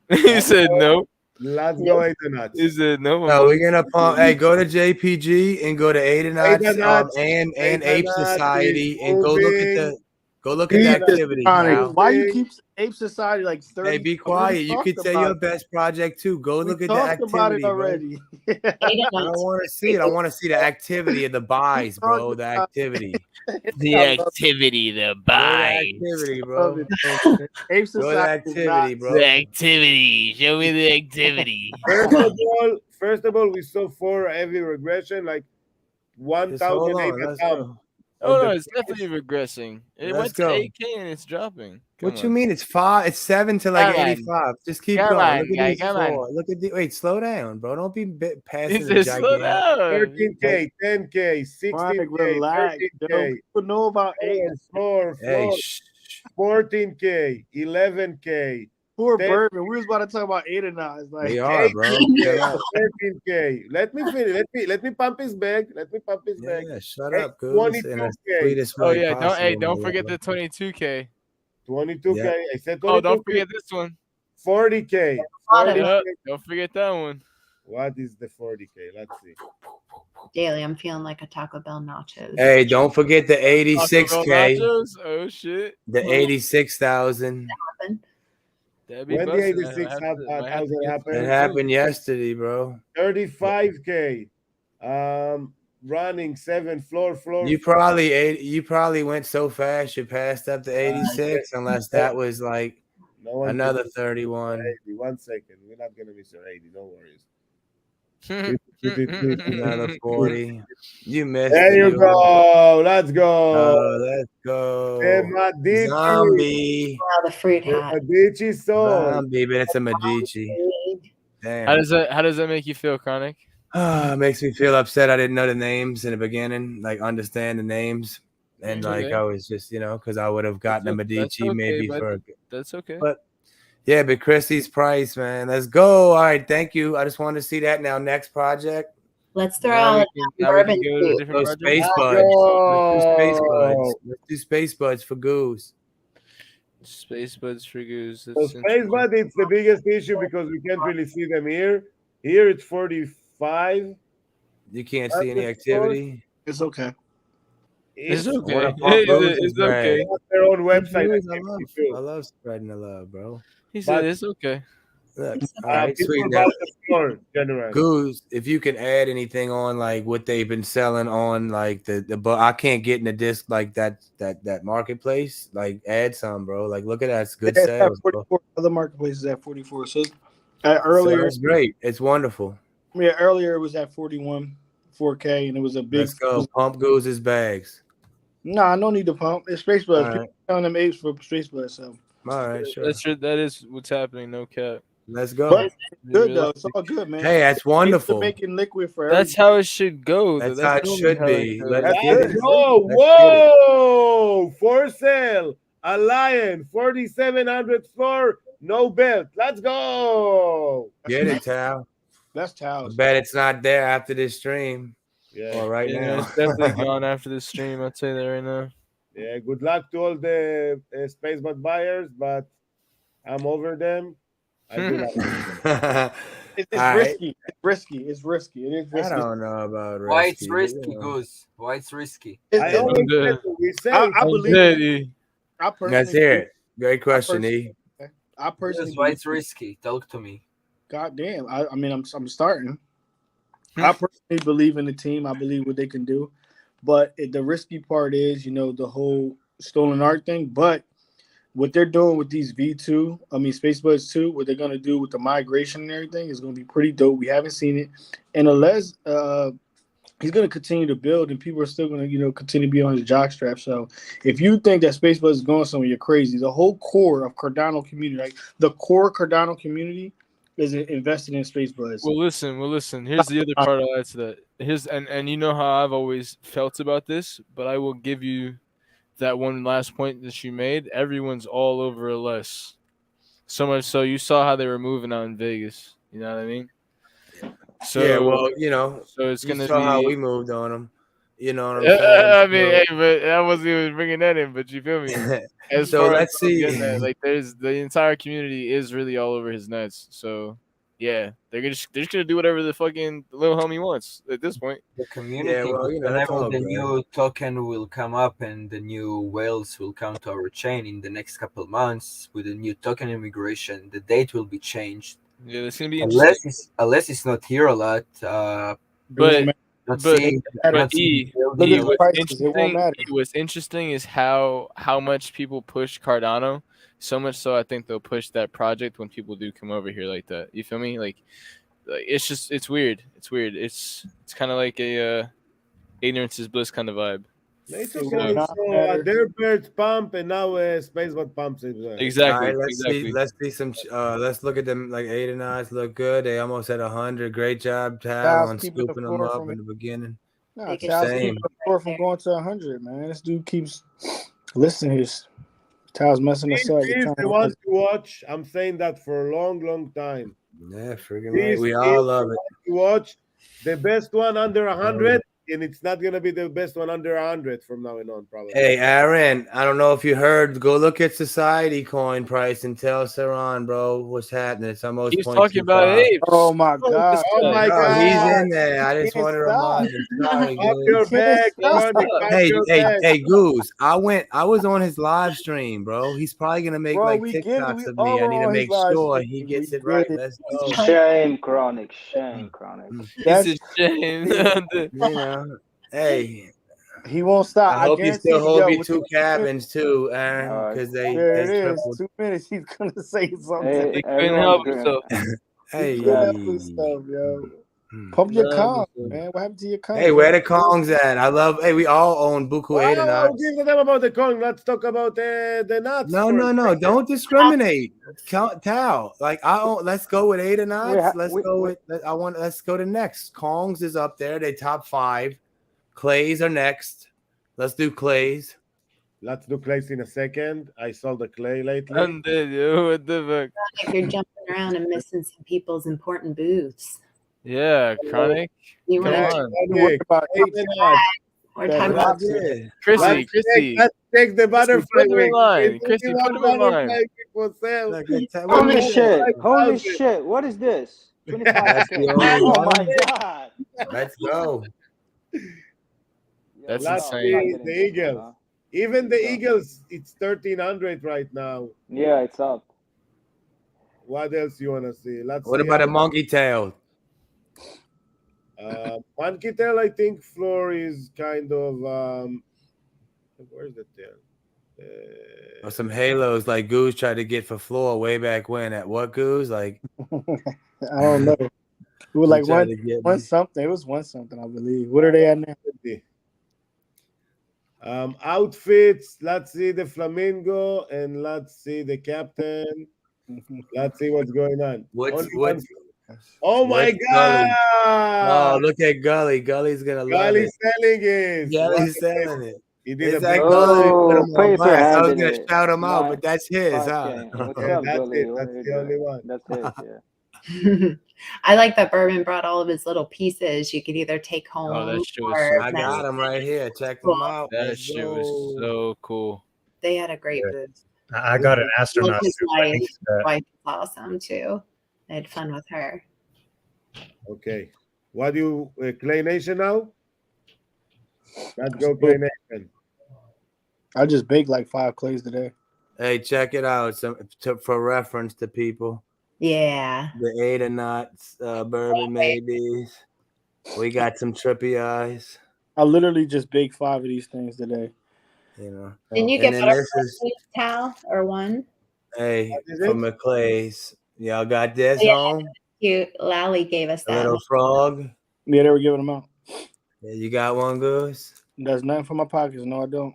He said no. Let's go eat the nuts. He said no. No, we're gonna pump. Hey, go to JPG and go to Adenauts and Ape Society and go look at the activity. Why you keep Ape Society like 30? Hey, be quiet. You could say your best project too. Go look at the activity. About it already. I don't want to see it. I want to see the activity of the buys, bro. The activity. The activity, the buys. Activity, bro. Ape Society. Activity, bro. The activity. Show me the activity. First of all, we saw 4 heavy regression, like 1,000. Oh no, it's definitely regressing. It went to 8K and it's dropping. What you mean? It's 5. It's 7 to like 85. Just keep going. Look at the wait. Slow down, bro. Don't be passing the slow down. 13K, 10K, 16K, relax. 13K. People know about 4, 14K, 11K. Poor Bourbon. We was about to talk about 8 and 9. Like, we are, bro. 13K. Let me finish. Let me pump his bag. Yeah, shut up, good. 22K. Oh yeah, don't forget the 22K. 22K. Yeah. I said 22K. Oh, don't forget this one. 40K. Don't forget that one. What is the 40K? Let's see. Daily, I'm feeling like a Taco Bell nachos. Hey, don't forget the 86K. Oh shit. The 86,000. That'd be when the 86,000 happened? It happened yesterday, bro. 35K. Running 7 floor. You probably went so fast you passed up the 86, unless that was like another 31. 80. 1 second. We're not gonna miss your 80. Don't worry. Another 40. You missed There it. you go. Let's go. Let's go. The Medici. Zombie. Wow, the fruit The hat. Medici soul. Zombie, but it's a Medici. Damn. How does that make you feel, Chronic? It makes me feel upset. I didn't know the names in the beginning, like understand the names. And like Okay. I was just, because I would have gotten a Medici maybe for that's okay. But yeah, but Chrissy's price, man. Let's go. All right, thank you. I just wanted to see that now. Next project. Let's throw Now out we bourbon can go to a soup. different Those project. space Let's buds. Let's do space go. buds. Let's do space buds for Goose. Space buds for goose. So That's space bud, it's the biggest issue because we can't really see them here. Here it's 45. You can't see any activity. It's okay. It's It's okay. What a pump Goose is It's okay. great. They have their own website. Goose, I activity love, I too. love spreading the love, bro. He said But- it's okay. Look, all right, People sweet. buy Now, the store generally. Goose, if you can add anything on like what they've been selling on like the but I can't get in the disc like that marketplace. Like add some, bro. Like look at that, it's good It's at sales, bro. 44. Other marketplaces at 44. So So earlier, that's great. It's wonderful. earlier it was at 41, 4K, and it was a big. Let's go. Pump Goose's bags. Nah, no need to pump. It's Space Buds. All People right. selling them apes for Space Buds. So All right, sure. That's true. That is what's happening. No cap. Let's go. But good though. It's all good, man. Hey, that's wonderful. They're making liquid for That's how it should go. That's though. how it normally should how be. goes. Let's Let's get it. go. Let's get it. Whoa! For sale. A Lion, 4,700 floor, no belt. Let's go. Get it, Tal. That's I Taos. bet it's not there after this stream Yeah. or right Yeah, now. it's definitely gone after this stream. I'll tell you that right now. Yeah. Good luck to all the space bud buyers, but I'm over them. I do like it. It's All right. risky. It's risky. It's risky. It is I risky. don't know about risky. Why it's but, risky, Goose? Why it's risky? I always I'm good. said what we say. I believe it. I personally. Let's hear it. Great question, personally- E. I personally. Goose, why believe- it's risky? Talk to me. God damn. I mean, I'm starting. I personally believe in the team. I believe what they can do. But the risky part is, the whole stolen art thing. But what they're doing with these Space Buds 2, what they're going to do with the migration and everything is going to be pretty dope. We haven't seen it. And unless he's going to continue to build and people are still going to, continue to be on his jockstrap. So if you think that Space Buds is going somewhere, you're crazy. The whole core of Cardano community, like the core Cardano community, is invested in Space Buds. Well, listen. Here's the other part I'll add to that. And you know how I've always felt about this, but I will give you that one last point that you made. Everyone's all over LS. So much so you saw how they were moving out in Vegas. You know what I mean? So Yeah, well, so it's you gonna saw be how we moved on them. You know what I'm saying? I mean, hey, but I wasn't even bringing that in, but you feel me? As So far as let's I'm see. getting at, like, there's the entire community is really all over his nuts. So yeah, they're just gonna do whatever the fucking little homie wants at this point. The community, well, that's whenever all the good. new token will come up and the new whales will come to our chain in the next couple months with the new token immigration, the date will be changed. Yeah, it's gonna be interesting. Unless it's not here a lot. But Not But- seeing, but not seeing Look building. at the prices. It won't matter. What's interesting is how much people push Cardano. So much so, I think they'll push that project when people do come over here like that. You feel me? Like it's weird. It's weird. It's kind of like a ignorance is bliss kind of vibe. It's It okay. will not So matter. their birds pump and now Space Bud pumps it. Exactly. All right, exactly. let's see some. Let's look at them. Like 8 and 9 look good. They almost had 100. Great job, Tal, Styles on keeping the scooping them floor up from in the beginning. Nah, Take it Taos same. keeping the floor from going to 100, man. This dude keeps listening. His Taos messing us up. We're If trying you want to watch, I'm saying that for a long, long time. Yeah, freaking Please, right. We if all love it. you watch the best one under 100, and it's not gonna be the best one under 100 from now on, probably. Hey, Aaron, I don't know if you heard. Go look at Society Coin price and tell Saran, bro, what's happening. It's almost He's talking about 0.25. apes. Oh my god! Oh my No, god! he's in there. I just Can't want to stop. remind him. Sorry, Up your Goose. back, Stop. Ronnie, up Hey, your hey, back. hey, Goose. I was on his live stream, bro. He's probably gonna make Bro, like we get it. TikToks We of all me. I need were to on his make live sure stream. he We gets it get right. it. Let's go. Shame, Chronic. Shame, Chronic. That's, It's a shame. You know, hey, he won't stop. I hope you guarantee still hold yo, your with 2 the- cabins too, Aaron, because they There it is. tripled. 2 minutes. He's gonna say something. Hey, He couldn't help everyone's himself. Hey, He couldn't help himself, yo. Pump your Love Kong, the food. man. What happened to your Kong? Hey, where the Kongs at? I love. Hey, we all own Buku Wow, 8 and I'll nuts. give them about the Kong. Let's talk about the nuts. No, for a no, no. second. Don't discriminate. Tao. Like I own. Let's go with 8 and nuts. Let's go wait. with. Let's go to next. Kongs is up there. They top 5. Clays are next. Let's do Clays. Let's do clays in a second. I saw the clay lately. I'm dead, yo. What the fuck? If you're jumping around and missing some people's important booths. Yeah, Chronic. You Come want Hey, on. Don't worry about Eight and nuts. We're That talking is about Yeah. Chrissy. Let's take the butterfly put him in wing. line. It's Chrissy, only put one him in line. butterfly wing for sale. Look, I tell- Holy Yeah. shit! Holy 5,000. shit! What is this? That's the 25K. only Oh one. my god! Let's go. That's Let's insane. see not getting the this one, Eagles. huh? Even the Yeah. Eagles, it's 1,300 right now. Yeah, it's up. What else you want to see? Let's What see. about a monkey tail? Monkey tail, I think floor is kind of where's the tail? Or some halos like Goose tried to get for floor way back when. At what Goose? Like I don't know. We were he like tried to get one me. something. It was one something, I believe. What are they at now? Outfits. Let's see the flamingo and let's see the captain. Let's see what's going on. What's Only what's oh my what's Gully? god! Oh, look at Gully. Gully's gonna love Gully's it. selling it. Gully's Wow. selling it. He did Is a that big Gully? Put Oh, him on paper blast. I was handed gonna it. shout him out, Not but that's his, huh? fucking. What's Yeah, up, that's Gully? it. What That's are you the only doing? one. That's it. Yeah. I like that Bourbon brought all of his little pieces. You could either take home Oh, that shit was or so I got cool. him right here. Check Cool. them out. That Let's shit was go. so cool. they had a great Yeah. booth. I got an astronaut His suit. I wife, need that. wife is awesome too. I had fun with her. Okay. What do you Clay Nation now? Let's go Clay Nation. I just baked like 5 clays today. Hey, check it out. For reference to people. Yeah. The 8 and nuts, bourbon made these. We got some trippy eyes. I literally just baked 5 of these things today. You know. Didn't you And get then butterfly this is wings, Tal, or one? hey What is from it? McClay's. Y'all got this Yeah. home? Cute. Lally gave us A that. little frog. Yeah, they were giving them out. Yeah, you got one, Goose? There's nothing for my pockets. No, I don't.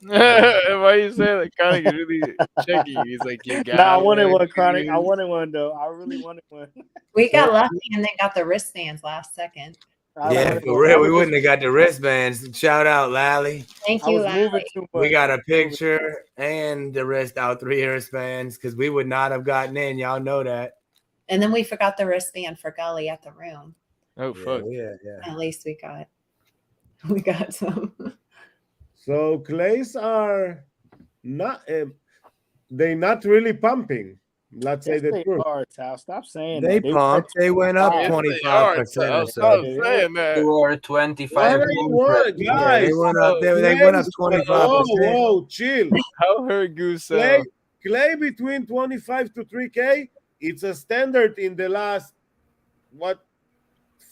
Why you say that? Chronic is really checking. He's like, you got Nah, I wanted one, one, Chronic. I Goose? wanted one though. I really wanted one. We got lucky and then got the wristbands last second. I Yeah, wanted for one. real. I We was wouldn't have got the wristbands. Shout out, Lally. Thank I you, was Lally. moving too much. We got a picture and the wrist out 3 wristbands because we would not have gotten in. Y'all know that. And then we forgot the wristband for Gully at the room. Oh, fuck. Yeah. At least we got some. So clays are not they not really pumping. Let's say Yes, the they truth. are, Tal. Stop saying They that. pumped. They went up Yes, they are. 25% or I'm so. saying that. You are What 25. are you want, Yeah, guys? they went up. They went up Clays- 25%. Whoa, chill. How her Goose Clay, sound? clay between 25 to 3K. It's a standard in the last 4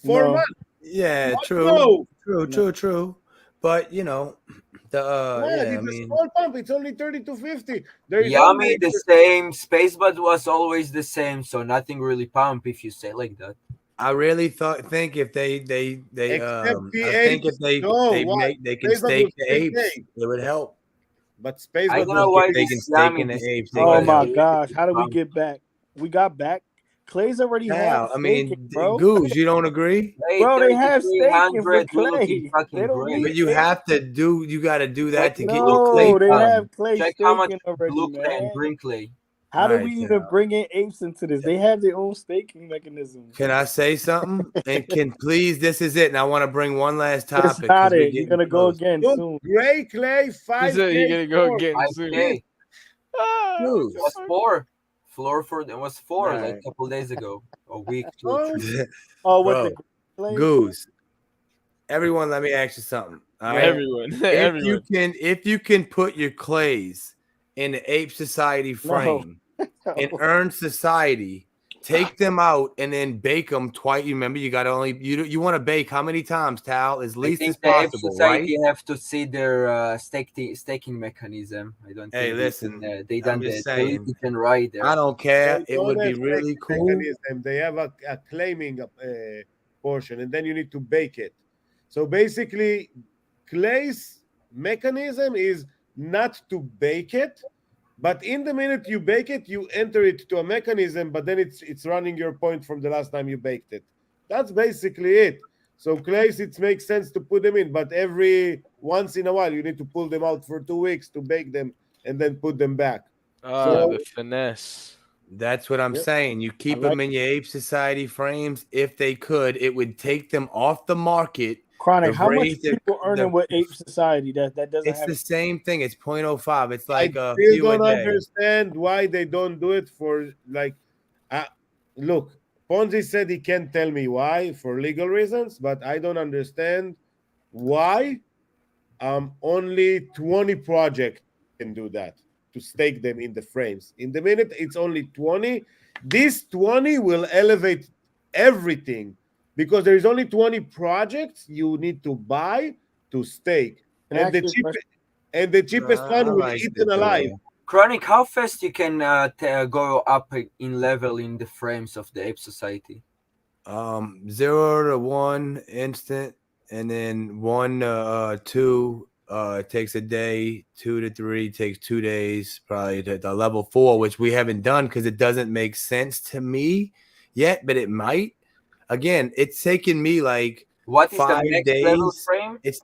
No. months. Yeah, What? true. No. True. But you know, What? I It's a mean, small pump. It's only 30 to 50. There is Yummy, the always- same. Space Bud was always the same, so nothing really pump if you say like that. I really think if they Except the I think if apes. they No, they what? make they can Space Bud stake will the stake apes, apes. it would help. But space I Bud don't know will why get- They this can stake in Yummy the apes. They Oh would my help. gosh. How did we Pump. get back? We got back. Clay's already Now, have I mean, staking, bro. Goose, you don't agree? Hey, Bro, they have staking for 3,300. We're Clay. looking fucking They don't great. need But you got to do that to get your clay No, they pump. have Clay Check how much staking already, blue clay and man. green clay. How do Alright, we even bring in apes into this? They have their own staking mechanism. Can I say something? And can please, this is it. And I want to bring one last It's topic. 'cause not we're it. You're getting gonna go close. again Look, soon. gray clay He 5K. said he gonna go floor. again 5K. soon. Ah, Goose. It was 4. Floor for it was 4 like Right. a couple days ago. A week, 2 or Oh, 3. Oh, what Bro, the Clay? Goose. Everyone, let me ask you something. All right. Everyone. If you can put your clays in the ape society frame and earn society, take them out and then bake them twice. You remember, you got to only you want to bake how many times, Tal? As I least as think the Ape possible, right? Society have to see their staking mechanism. I don't Hey, think listen, they done I'm the just saying, politician right there. I don't care. They It would be have really staking cool. mechanism. They have a claiming portion, and then you need to bake it. So basically, clay's mechanism is not to bake it, but in the minute you bake it, you enter it to a mechanism, but then it's running your point from the last time you baked it. That's basically it. So clays, it makes sense to put them in, but every once in a while you need to pull them out for 2 weeks to bake them and then put them back. The finesse. That's what I'm Yep. saying. You keep I like them in your Ape Society frames. If they could, it would take them off the market. Chronic, The how much rate- people earning with Ape Society that doesn't It's have the same thing. It's 0.05. It's like I a still few a don't day. understand why they don't do it for like. Look, Ponzi said he can't tell me why for legal reasons, but I don't understand why. Only 20 projects can do that to stake them in the frames. In the minute it's only 20, this 20 will elevate everything because there is only 20 projects you need to buy to stake, and the cheapest one I will like eat it them alive. though. Chronic, how fast you can go up in level in the frames of the Ape Society? 0 to 1 instant, and then 1 to 2 takes a day. 2 to 3 takes 2 days. Probably to the level 4, which we haven't done because it doesn't make sense to me yet, but it might. Again, it's taken me like What is 5 the max days. level frame? It's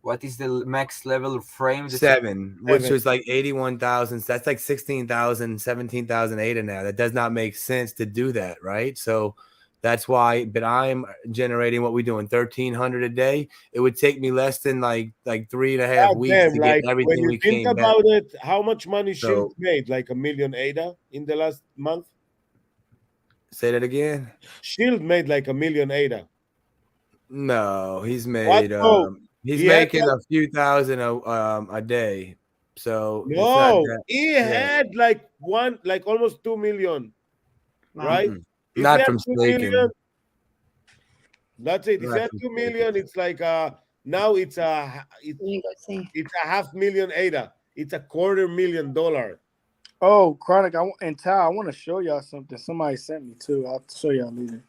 What is the max level frame? 7, which was like 81,000. So that's like 16,000, 17,000 ADA now. That does not make sense to do that, right? So that's why. But I'm generating what we doing 1,300 a day. It would take me less than like 3.5 weeks to get everything when you we think can. about it, how much money So- Shield made? Like 1 million ADA in the last month. Say that again. Shield made like 1 million ADA. No, he's What? made. No. He's He had making a few thousand a day. So it's not No, that. he yeah. had like almost 2 million, right? Mm-mm. If he Not had from 2 staking. million, that's it. If Not he had from 2 million, it's like now it's Let me go see. it's a $500,000 ADA. It's $250,000. Oh, Chronic, and Tal, I want to show y'all something. Somebody sent me too. I'll show y'all later.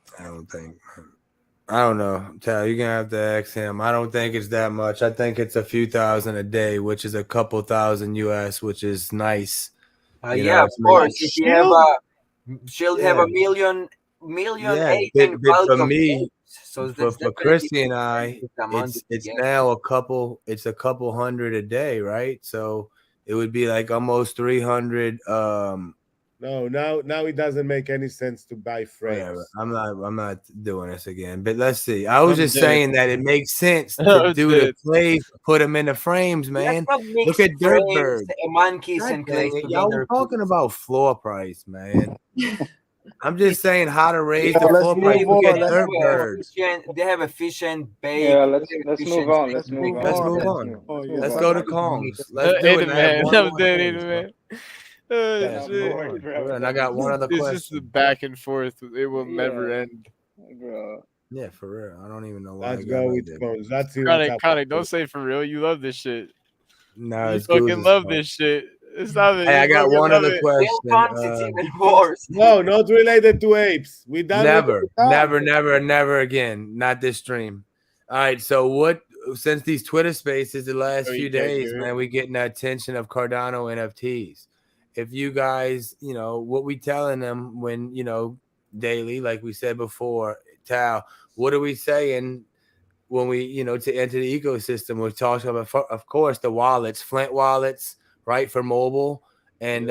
I don't know. Tal, you're gonna have to ask him. I don't think it's that much. I think it's a few thousand a day, which is a couple thousand US, which is nice. Yeah, of course. If you have Shield have a million Yeah, eight but in value for of me, apes, so for that's Christy and I, the amount it's you get. now a couple hundred a day, right? So it would be like almost 300. No, now it doesn't make any sense to buy Whatever. frames. I'm not doing this again. But let's see. I was just dead. saying that it makes sense to I'm do the dead. plays, put them in the frames, man. Let's not mix Look at frames, Dirtbird. monkeys, God and dang clays it. Y'all together. were talking about floor price, man. I'm just saying how to raise Yeah, the let's floor price. move Look on. at Let's move Dirtbird. They have efficient bake. Yeah, they let's have move efficient on. steak Let's move bake. on. Let's move Let's on. move- Oh, let's yeah. move Let's on. go to Kongs. Let's do it. Ada And I have man, one I'm more dead, thing, Ada bro. man. Oh Yeah, shit. bro. And I got one other This question. is the back and forth. It will never Yeah. end. Bro. Yeah, for real. I don't even know why. Let's I got go like with that. Cones. Let's see what's Chronic, happening. don't say for real. You love this shit. No, You it's fucking Gooz's love fault. this shit. Stop it. Hey, I You got fucking one love other it. question. It's even worse. No, not related to apes. We done Never, with it. never again. Not this stream. All right. So what? Since these Twitter Spaces the last Oh, few you can't days, do it. man, we getting the attention of Cardano NFTs. If you guys, what we telling them when daily, like we said before, Tal, what are we saying when we to enter the ecosystem? We're talking about, of course, the wallets, Flint wallets, right, for mobile. And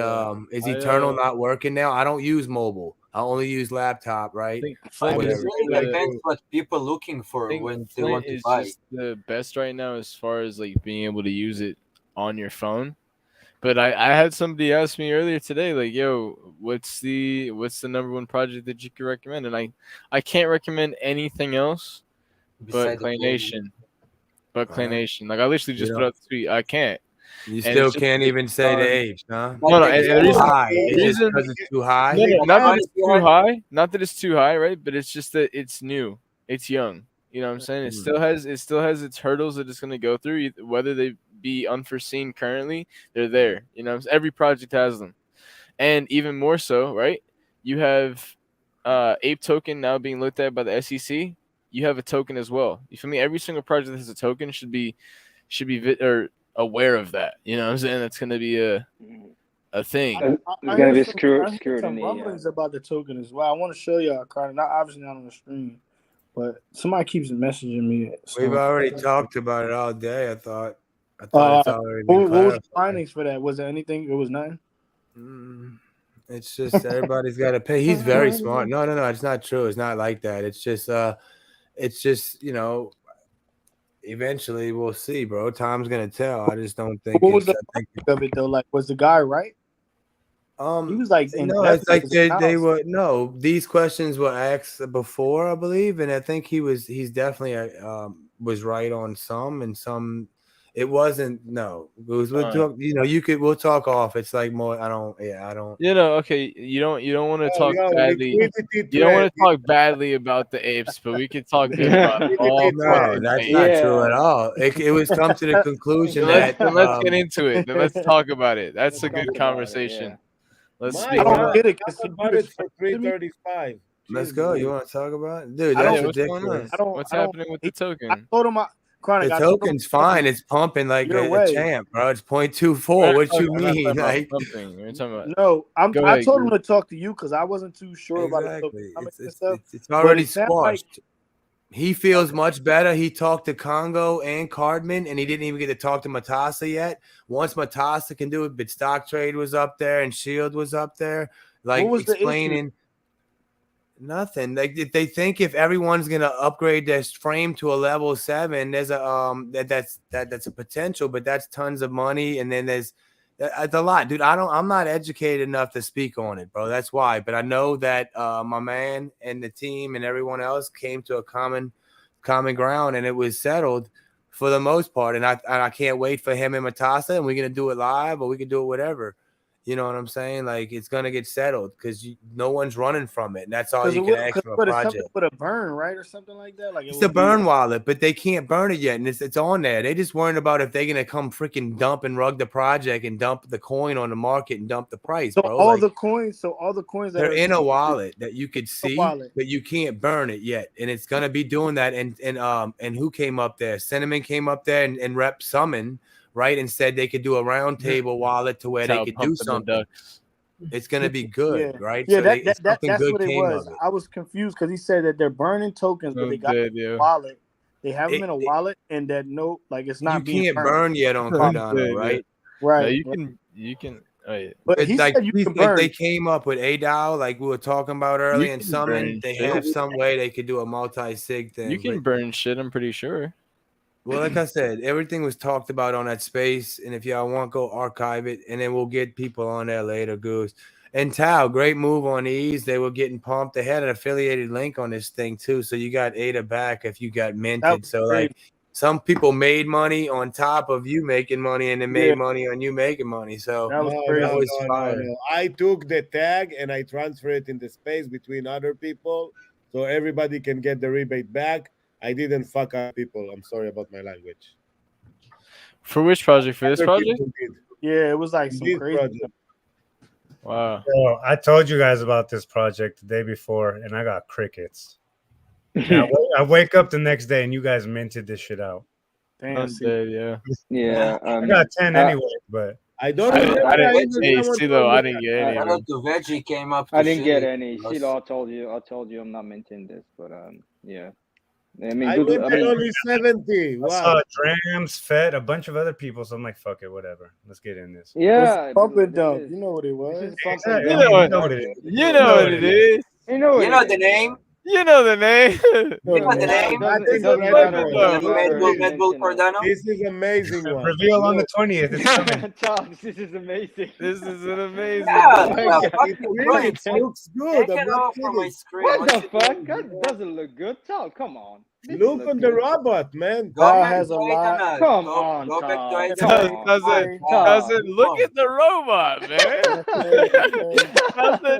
is Eternal not working now? I don't use mobile. I only use laptop, right? But it Whatever. really depends what people are looking for when they want to is buy. just the best right now as far as like being able to use it on your phone. But I had somebody ask me earlier today, like, yo, what's the number one project that you could recommend? And I can't recommend anything else but Beside the Clay Clay. Nation. But Clay Alright. Nation. Like I literally just put out the tweet. I can't. You And still it's just can't even say the fun. age, huh? No, Like and the the reason, High. It's just reason because it's too high. no, not that it's Yeah. too high. Not that it's too high, right? But it's just that it's new. It's young. You know what I'm saying? It still has its hurdles that it's going to go through, whether they be unforeseen currently. They're there. You know, every project has them, and even more so, right? You have ape token now being looked at by the SEC, you have a token as well. You feel me? Every single project that has a token should be or aware of that. You know what I'm saying? That's going to be a thing. There's I gonna heard be I heard some scrutiny. rumblings about the token as well. I want to show y'all, Carter. Not obviously not on the stream, but somebody keeps messaging me. So, We've already talked about it all day. I thought it's already been what was the clarified. findings for that? Was there anything? It was nothing. It's just everybody's got to pay. He's very smart. No, it's not true. It's not like that. It's just you know. Eventually, we'll see, bro. Time's gonna tell. I just don't think. What was the of it though? Like, was the guy right? He was like, no, it's like they were. No, these questions were asked before, I believe, and I think he's definitely was right on some, and some it wasn't. No, it was. We'll talk, you know, we'll talk off. It's like more. I don't. You know, okay. You don't want to talk badly. You don't want to talk badly about the apes, but we could talk good about all. No, that's not true at all. It was come to the conclusion that. Let's get into it. Then let's talk about it. That's a good conversation. Let's speak about it. About it for 335. Let's go. You want to talk about it, dude? What's ridiculous. going on? What's happening with the token? I told him the token's fine. It's pumping like a champ, bro. It's 0.24. What you mean? Like no, I told him to talk to you because I wasn't too sure about the token. It's already squashed. He feels much better. He talked to Congo and Cardman, and he didn't even get to talk to Matassa yet. Once Matassa can do it, but Stock Trade was up there and Shield was up there, like explaining nothing. Like they think if everyone's gonna upgrade their frame to a level 7, there's a that's a potential, but that's tons of money, and then there's a lot, dude. I'm not educated enough to speak on it, bro. That's why. But I know that my man and the team and everyone else came to a common ground, and it was settled for the most part. And I can't wait for him and Matassa, and we're gonna do it live, or we can do it whatever. You know what I'm saying? Like, it's gonna get settled because no one's running from it, and that's all you can ask from a project. Put a burn, right, or something like that. Like it's a burn wallet, but they can't burn it yet, and it's on there. They just worrying about if they're gonna come freaking dump and rug the project and dump the coin on the market and dump the price, so bro. All the coins that they're in a wallet that you could see, but you can't burn it yet, and it's gonna be doing that. And who came up there? Cinnamon came up there and Rep Summon. Right, and said they could do a round table wallet to where they could do something. It's gonna be good, right? Yeah, so that's what it was. I was confused because he said that they're burning tokens, but they got a wallet. They have them in a wallet, and that it's not being can't burn yet on Cardano, right? Right. No, you can. Oh, yeah. But he said you can burn. They came up with ADAO, like we were talking about earlier, and Summon. They have some way they could do a multi-sig thing. You can burn shit. I'm pretty sure. Well, like I said, everything was talked about on that space, and if y'all want, go archive it, and then we'll get people on there later, Goose. And Tao, great move on ease. They were getting pumped. They had an affiliated link on this thing too, so you got ADA back if you got minted. So like, some people made money on top of you making money, and then made money on you making money. So that was crazy. No. I took the tag and I transferred it in the space between other people, so everybody can get the rebate back. I didn't fuck up people. I'm sorry about my language. For which project? For this project? Yeah, it was like some crazy project. Wow. So I told you guys about this project the day before, and I got crickets. I wake up the next day, and you guys minted this shit out. Damn, yeah. I got 10 anyway, but I didn't get any. I know the veggie came up. I didn't get any. CeeLo, I told you I'm not minting this, but yeah. I mean, only 70. Wow. I saw Drams, Fed, a bunch of other people, so I'm like, fuck it, whatever. Let's get in this. Yeah, pump and dump. You know what it was. You know what it is. You know the name. You know the name. You know the name. Red Bull Cardano. This is amazing one. Reveal on the 20th. This is amazing. This is an amazing. It looks good. I'm not kidding. My screen. What the fuck? That doesn't look good. Come on. Look on the robot, man. God has a lot. Come on, doesn't look at the robot, man.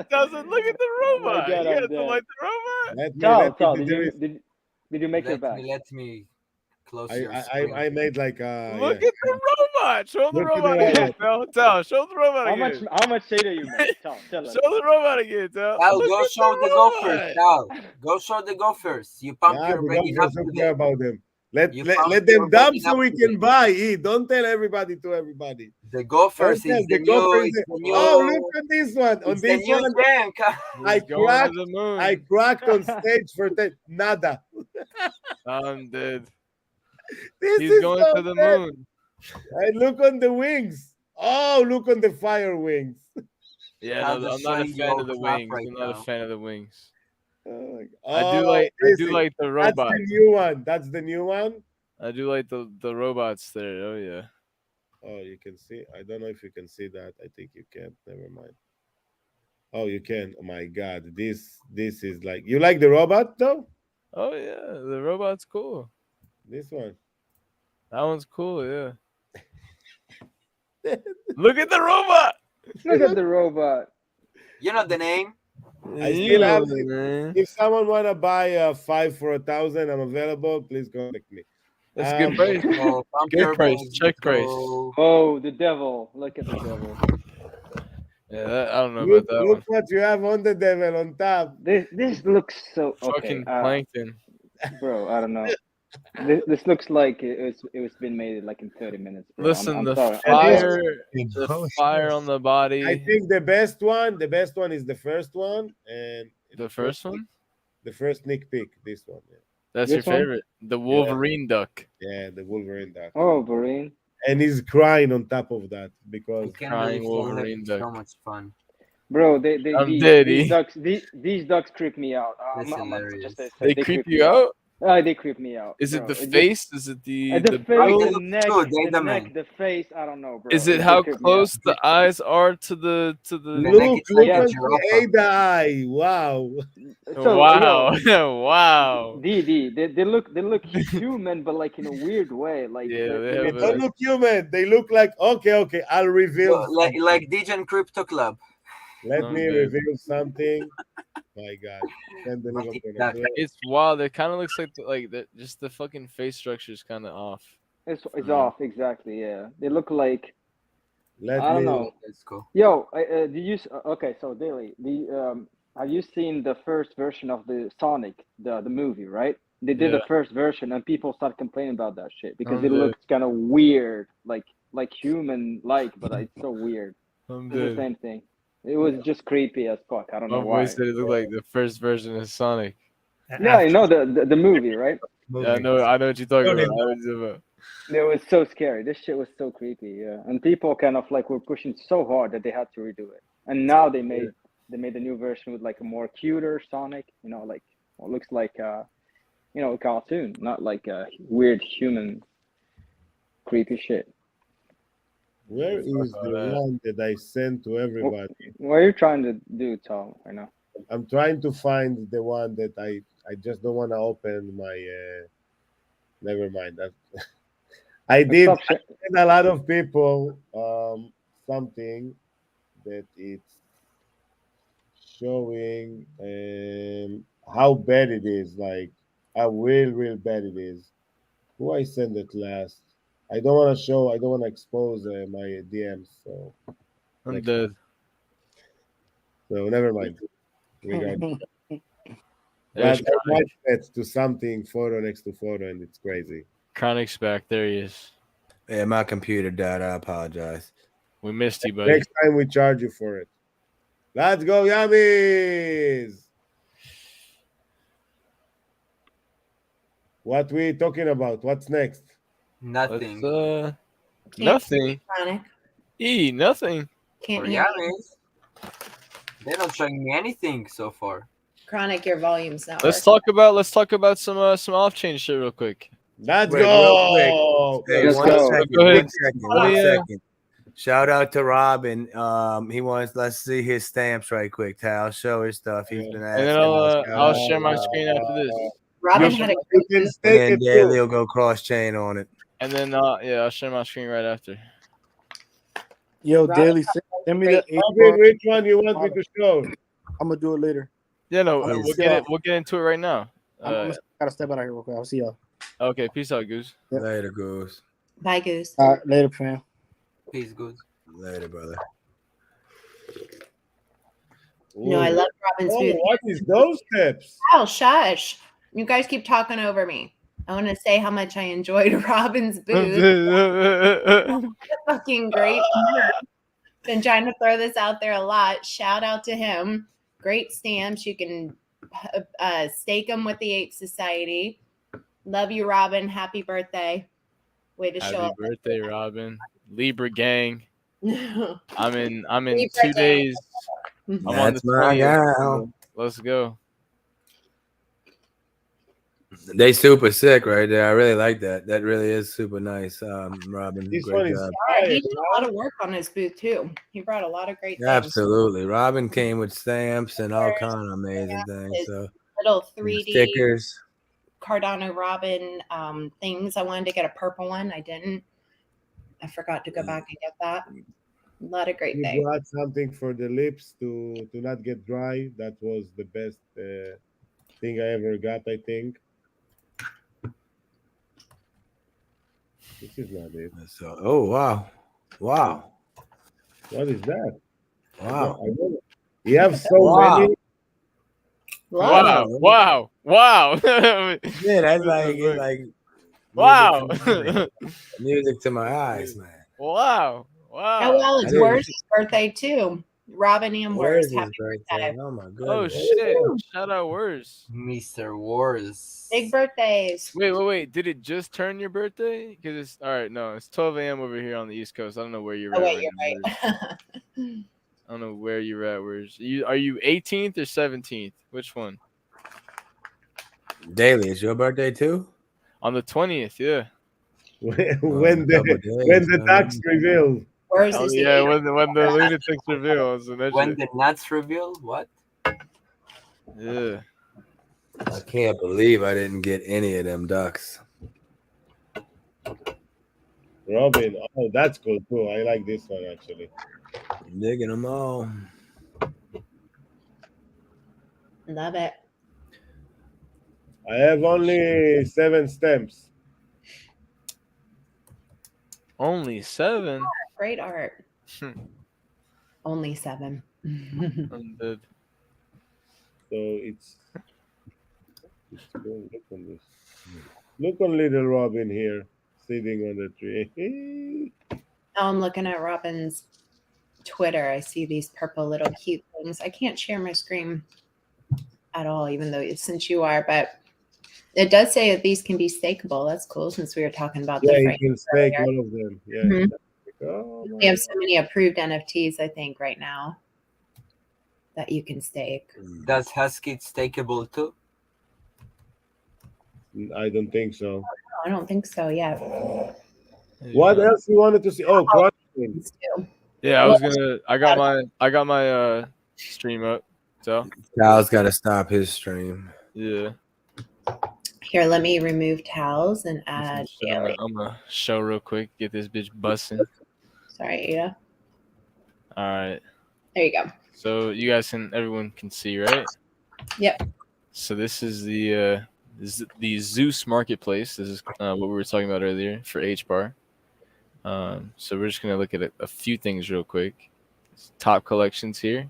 doesn't look at the robot. You have to like the robot. Did you make it back? Let me close. I made like look at the robot. Show the Look at robot the again, Tal. Show the robot How again. much shade are you, man? Tell us. Show the robot again, Tal. Tal, Look go at show the the gophers, robot. Tal. Go show the gophers. You pump Nah, your the brain enough Gophers don't today. care about them. Let You let pumped them your brain dump so enough we today. can buy. Don't tell everybody to everybody. The gophers Don't tell is the the Gophers. new, Oh, look at this one. On it's the this new one, jam. I He's going cracked. to the moon. I cracked on stage for nada. I'm dead. This He's is going so to the bad. moon. I look on the wings. Oh, look on the fire wings. Yeah, Tal no, I'm just not a showing fan you of the crap wings. right I'm not a now. fan of the wings. Oh, my God. I do Oh, like this is- the That's robot. the new one. That's the new one. I do like the robots there. Oh yeah. Oh, you can see. I don't know if you can see that. I think you can. Never mind. Oh, you can. Oh my God, this is like you like the robot though. Oh yeah, the robot's cool. This one. That one's cool. Yeah. Look at the robot. Look at the robot. You know the name? I You still know have it, it. man. If someone wanna buy 5 for 1,000, I'm available. Please contact me. That's a good Um, price. Oh, pump Good your price. brains. Check price. go. Oh, the devil. Look at the devil. Yeah, I don't know Look, about that look one. what you have on the devil on top. This looks so okay. Fucking plankton. Bro, I don't know. This looks like it was been made like in 30 minutes. Bro. Listen, I'm the sorry. fire, Oh, the fire on the body. I think the best one is the first one, and The first one. the first sneak peek. This one, That's This your one? favorite. The Wolverine duck. yeah, the Wolverine duck, Oh, Marine. and he's crying on top of that I because can't Crying believe Tal Wolverine having duck. so much fun. Bro, I'm these dead, ducks these ducks creep me out. That's I'm not hilarious. just say They creep creep me you out. They creep me out. Is it bro. the Just- face? Is it the the face, They build? the look neck, good, they the the neck, man. the face. I don't know, bro. Is it They how creep me out. close the eyes are to the The look neck is like a on giraffe. the Ada eye. Wow, So, wow. yo, Wow. they look human, but like in a weird way. Like Yeah, they're- they they have don't look human. They look like okay. I'll reveal. Like something. Degen Crypto Club. Let I'm me dead. reveal something. My God, can't believe I'm But gonna that- do it. It's wild. It kind of looks like just the fucking face structure is kind of off. it's Mm. off exactly. Yeah, they look like Let I don't me. know. Let's go. Yo, do you okay? So Daily, have you seen the first version of the Sonic, the movie, right? They did Yeah. the first version, and people started complaining about that shit because I'm it dead. looks kind of weird, like human like, but it's so weird. I'm It's the dead. same thing. It was just creepy as fuck. I don't My know boy why. said it looked like the first version of Sonic. Yeah, you know the movie, right? Yeah, I know what you're talking about. I know what you're talking about. It was so scary. This shit was so creepy. Yeah, and people kind of like were pushing so hard that they had to redo it. And now they made a new version with like a more cuter Sonic. You know, like what looks like a cartoon, not like a weird human creepy shit. Where is the one that I sent to everybody? What are you trying to do, Tom? Right now? I'm trying to find the one that I just don't want to open my. Never mind that. I did Stop I sent a lot of people something that it's showing how bad it is, like how real bad it is. Who I sent it last? I don't want to show. I don't want to expose my DMs. So I'm Next dead. so never mind. Regarding There's but I might set to something photo next to photo, and it's crazy. Chronic's back. There he is. Yeah, my computer died. I apologize. We missed you, buddy. Next time we charge you for it. Let's go, yummies! What we talking about? What's next? Nothing. Let's, Can't nothing. Chronic. Nothing. Can't For hear Yamis. They're not showing me anything so far. Chronic. Your volume's not. Let's working. talk about some off-chain shit real quick. Let's Wait, go! Hey, Let's one go. second, Go ahead. one Yeah. second. Shout out to Robin. He wants. Let's see his stamps right quick. Tal, show his stuff. He's been asking. And then us. I'll share my screen after this. Robin You had a you can And stake then it Daily too. will go cross chain on it. And then I'll share my screen right after. Yo, Robin Daily, send me the Robin, 8 which one you want me to show? I'm gonna do it later. Yeah, no, I'm we'll get into it right now. Gotta step out of here real quick. I'll see y'all. Okay, peace out, Goose. Yep. Later, Goose. Bye, Goose. All right, later, fam. Peace, good. Later, brother. No, I Ooh. love Robin's Oh, booth. what is those steps? Oh, shush. You guys keep talking over me. I want to say how much I enjoyed Robin's booth. Fucking great. Been trying to throw this out there a lot. Shout out to him. Great stamps. You can stake them with the Ape Society. Love you, Robin. Happy birthday. Way to show Happy up. birthday, Robin. Libra gang. Libra I'm in gang. 2 days. I'm on the That's my 20th. gal. Let's go. They super sick right there. I really like that. That really is super nice, Robin. This Great one is job. Yeah, fire. he did a lot of work on his booth too. He brought a lot of great things. Absolutely. Robin came with stamps and all kind of amazing things. His So little 3D stickers. Cardano Robin things. I wanted to get a purple one. I didn't. I forgot to go back and get that. A lot of great You things. brought something for the lips to not get dry. That was the best thing I ever got, I think. This is not it. So, oh wow, wow, What is that? wow. I don't know. You have so Wow. many. Love. Wow. Yeah, that's like Wow. music to my eyes, man. Wow. Oh, well, it's I didn't- Wars' birthday too. Robin and Where's Wars. his Happy birthday? birthday. Oh my Oh goodness. shit. Shout out Worse. Mr. Wars. Big birthdays. Wait. Did it just turn your birthday? Because it's all right. No, it's 12 a.m. over here on the East Coast. I don't know where you're Oh, at. wait, right you're now, Wurs. right. I don't know where you're at. Where's you? Are you 18th or 17th? Which one? Daily, it's your birthday too? On the 20th. Yeah. when a couple the days, when the man. tax revealed. Wars Oh is yeah. the When the lunatics reveal. So that's When the nuts reveal, what? yeah. I can't believe I didn't get any of them ducks. Robin, oh, that's cool too. I like this one actually. Digging them all. Love it. I have only 7 stamps. Only 7. Great art. Only 7. I'm dead. So it's cool. Look on this. Look on little Robin here sitting on the tree. Now I'm looking at Robin's Twitter. I see these purple little cute things. I can't share my screen at all, even though since you are, but it does say that these can be stakeable. That's cool since we were talking about Yeah, the you frame can stake earlier. one of them. Yeah. Mhm. Oh, We have so many approved NFTs, I think, right now that you can stake. Does Husky stakeable too? I don't think so. No, I don't think so yet. What else you wanted to see? Oh, crossing. These two. Yeah, I was gonna. I got my stream up. So Kyle's got to stop his stream. yeah. Here, let me remove towels and add daily. I'm gonna show real quick. Get this bitch busting. Sorry, Ada. All right. There you go. So you guys everyone can see, right? Yep. So this is the Zeus marketplace. This is what we were talking about earlier for HBAR. So we're just gonna look at a few things real quick. Top collections here,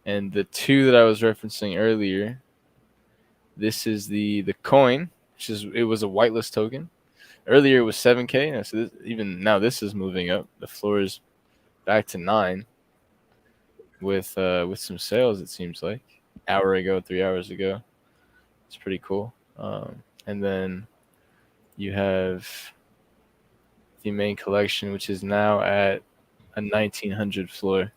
and the two that I was referencing earlier. This is the coin, which it was a whitelist token. Earlier it was 7K. So even now this is moving up. The floor is back to 9 with some sales. It seems like hour ago, 3 hours ago. It's pretty cool. And then you have the main collection, which is now at a 1900 floor.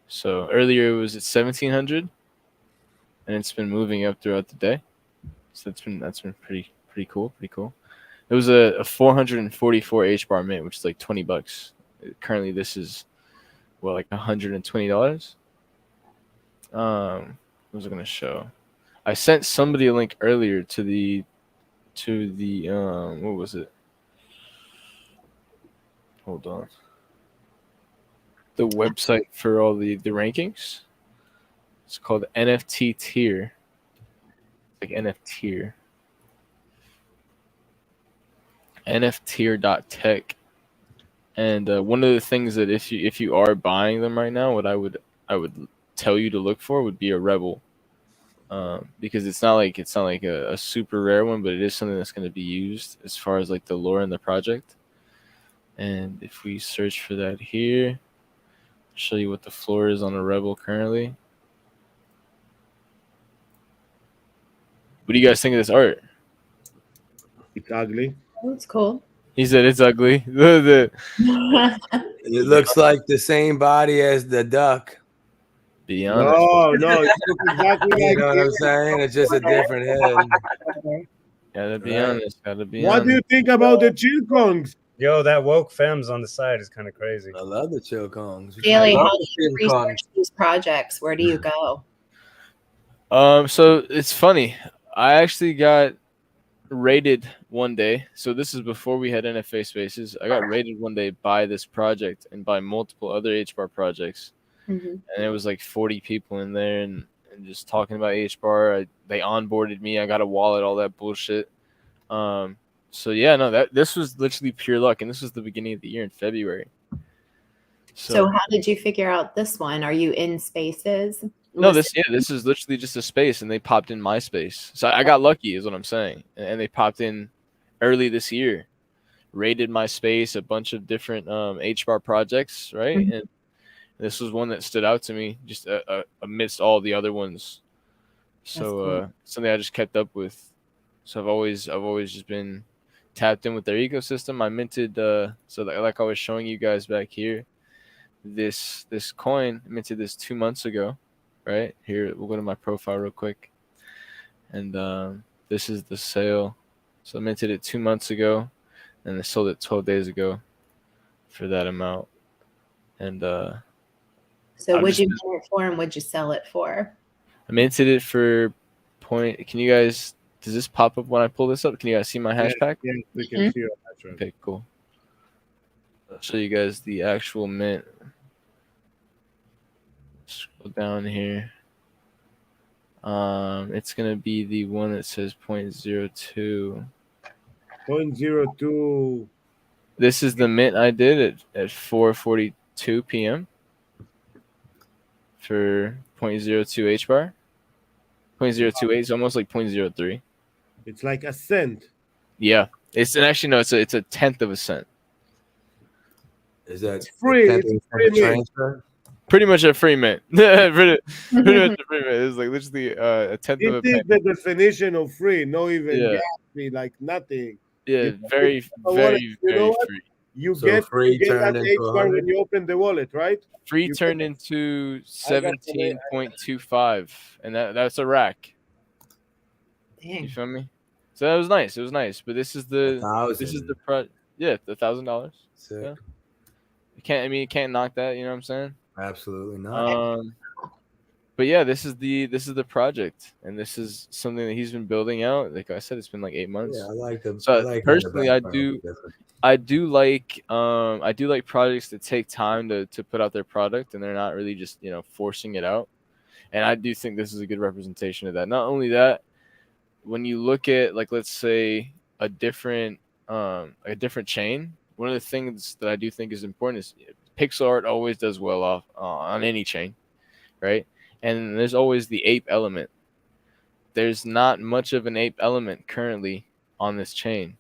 So earlier it was at 1700, and it's been moving up throughout the day. So that's been pretty cool. Pretty cool. It was a 444 HBAR mint, which is like $20. Currently, this is like $120. What was I gonna show? I sent somebody a link earlier to the what was it? Hold on. The website for all the rankings. It's called NFT Tier. Like NFtier. NFtier.tech. And one of the things that if you are buying them right now, what I would tell you to look for would be a Rebel, because it's not like a super rare one, but it is something that's going to be used as far as like the lore in the project. And if we search for that here, I'll show you what the floor is on a Rebel currently. What do you guys think of this art? It's ugly. Oh, it's cool. He said it's ugly. It looks like the same body as the duck. Be honest. No, it looks exactly You like know what I'm saying? It's just a different head. Gotta be Right. honest. Gotta be What honest. do you think about the chill kongs? Yo, that woke femmes on the side is kind of crazy. I love the chill kongs. Daily, I love how do the you Chill Kong. research these projects? Where do you go? So it's funny. I actually got rated one day. So this is before we had NFA spaces. I got rated one day by this project and by multiple other HBAR projects. Mhm. And it was like 40 people in there and just talking about HBAR. They onboarded me. I got a wallet, all that bullshit. So yeah, no, this was literally pure luck, and this was the beginning of the year in February. So how did you figure out this one? Are you in spaces? No, this is literally just a space, and they popped in my space. So I got lucky, is what I'm saying. And they popped in early this year, raided my space, a bunch of different HBAR projects, right? Mhm. And this was one that stood out to me, just amidst all the other ones. So cool. something I just kept up with. So I've always just been tapped in with their ecosystem. I minted like I was showing you guys back here, this coin. I minted this 2 months ago, right? Here, we'll go to my profile real quick. And this is the sale. So I minted it 2 months ago, and I sold it 12 days ago for that amount. And So I've would just you mint it for and would you sell it for? I minted it for point. Can you guys? Does this pop up when I pull this up? Can you guys see my hash pack? Yeah, we can see it. That's right. Okay, cool. I'll show you guys the actual mint. Scroll down here. It's gonna be the one that says 0.02. 0.02. This is the mint I did at 4:42 p.m. for 0.02 HBAR. 0.028 is almost like 0.03. It's like a cent. Yeah, it's a tenth of a cent. Is that free. the It's 10% free mint. transfer? Pretty much a free mint. pretty much a free mint. It's like literally a tenth of a This is penny. the definition of free, no even Yeah. gas fee, like nothing. Yeah, You very, know what? very, You know very what? free. You So get free that turned into HBAR 100? when you open the wallet, right? Free You turned get- into I got 17.25, and that's a rack. You Dang. feel me? So that was nice. It was nice, but this is the $1,000. yeah, the $1,000. Sick. Yeah. You can't knock that. You know what I'm saying? Absolutely not. But yeah, this is the project, and this is something that he's been building out. Like I said, it's been like 8 months. Yeah, I like the. So I like personally, I do. do like projects that take time to put out their product, and they're not really just forcing it out. And I do think this is a good representation of that. Not only that, when you look at, like, let's say a different chain, one of the things that I do think is important is pixel art always does well off on any chain, right? And there's always the ape element. There's not much of an ape element currently on this chain,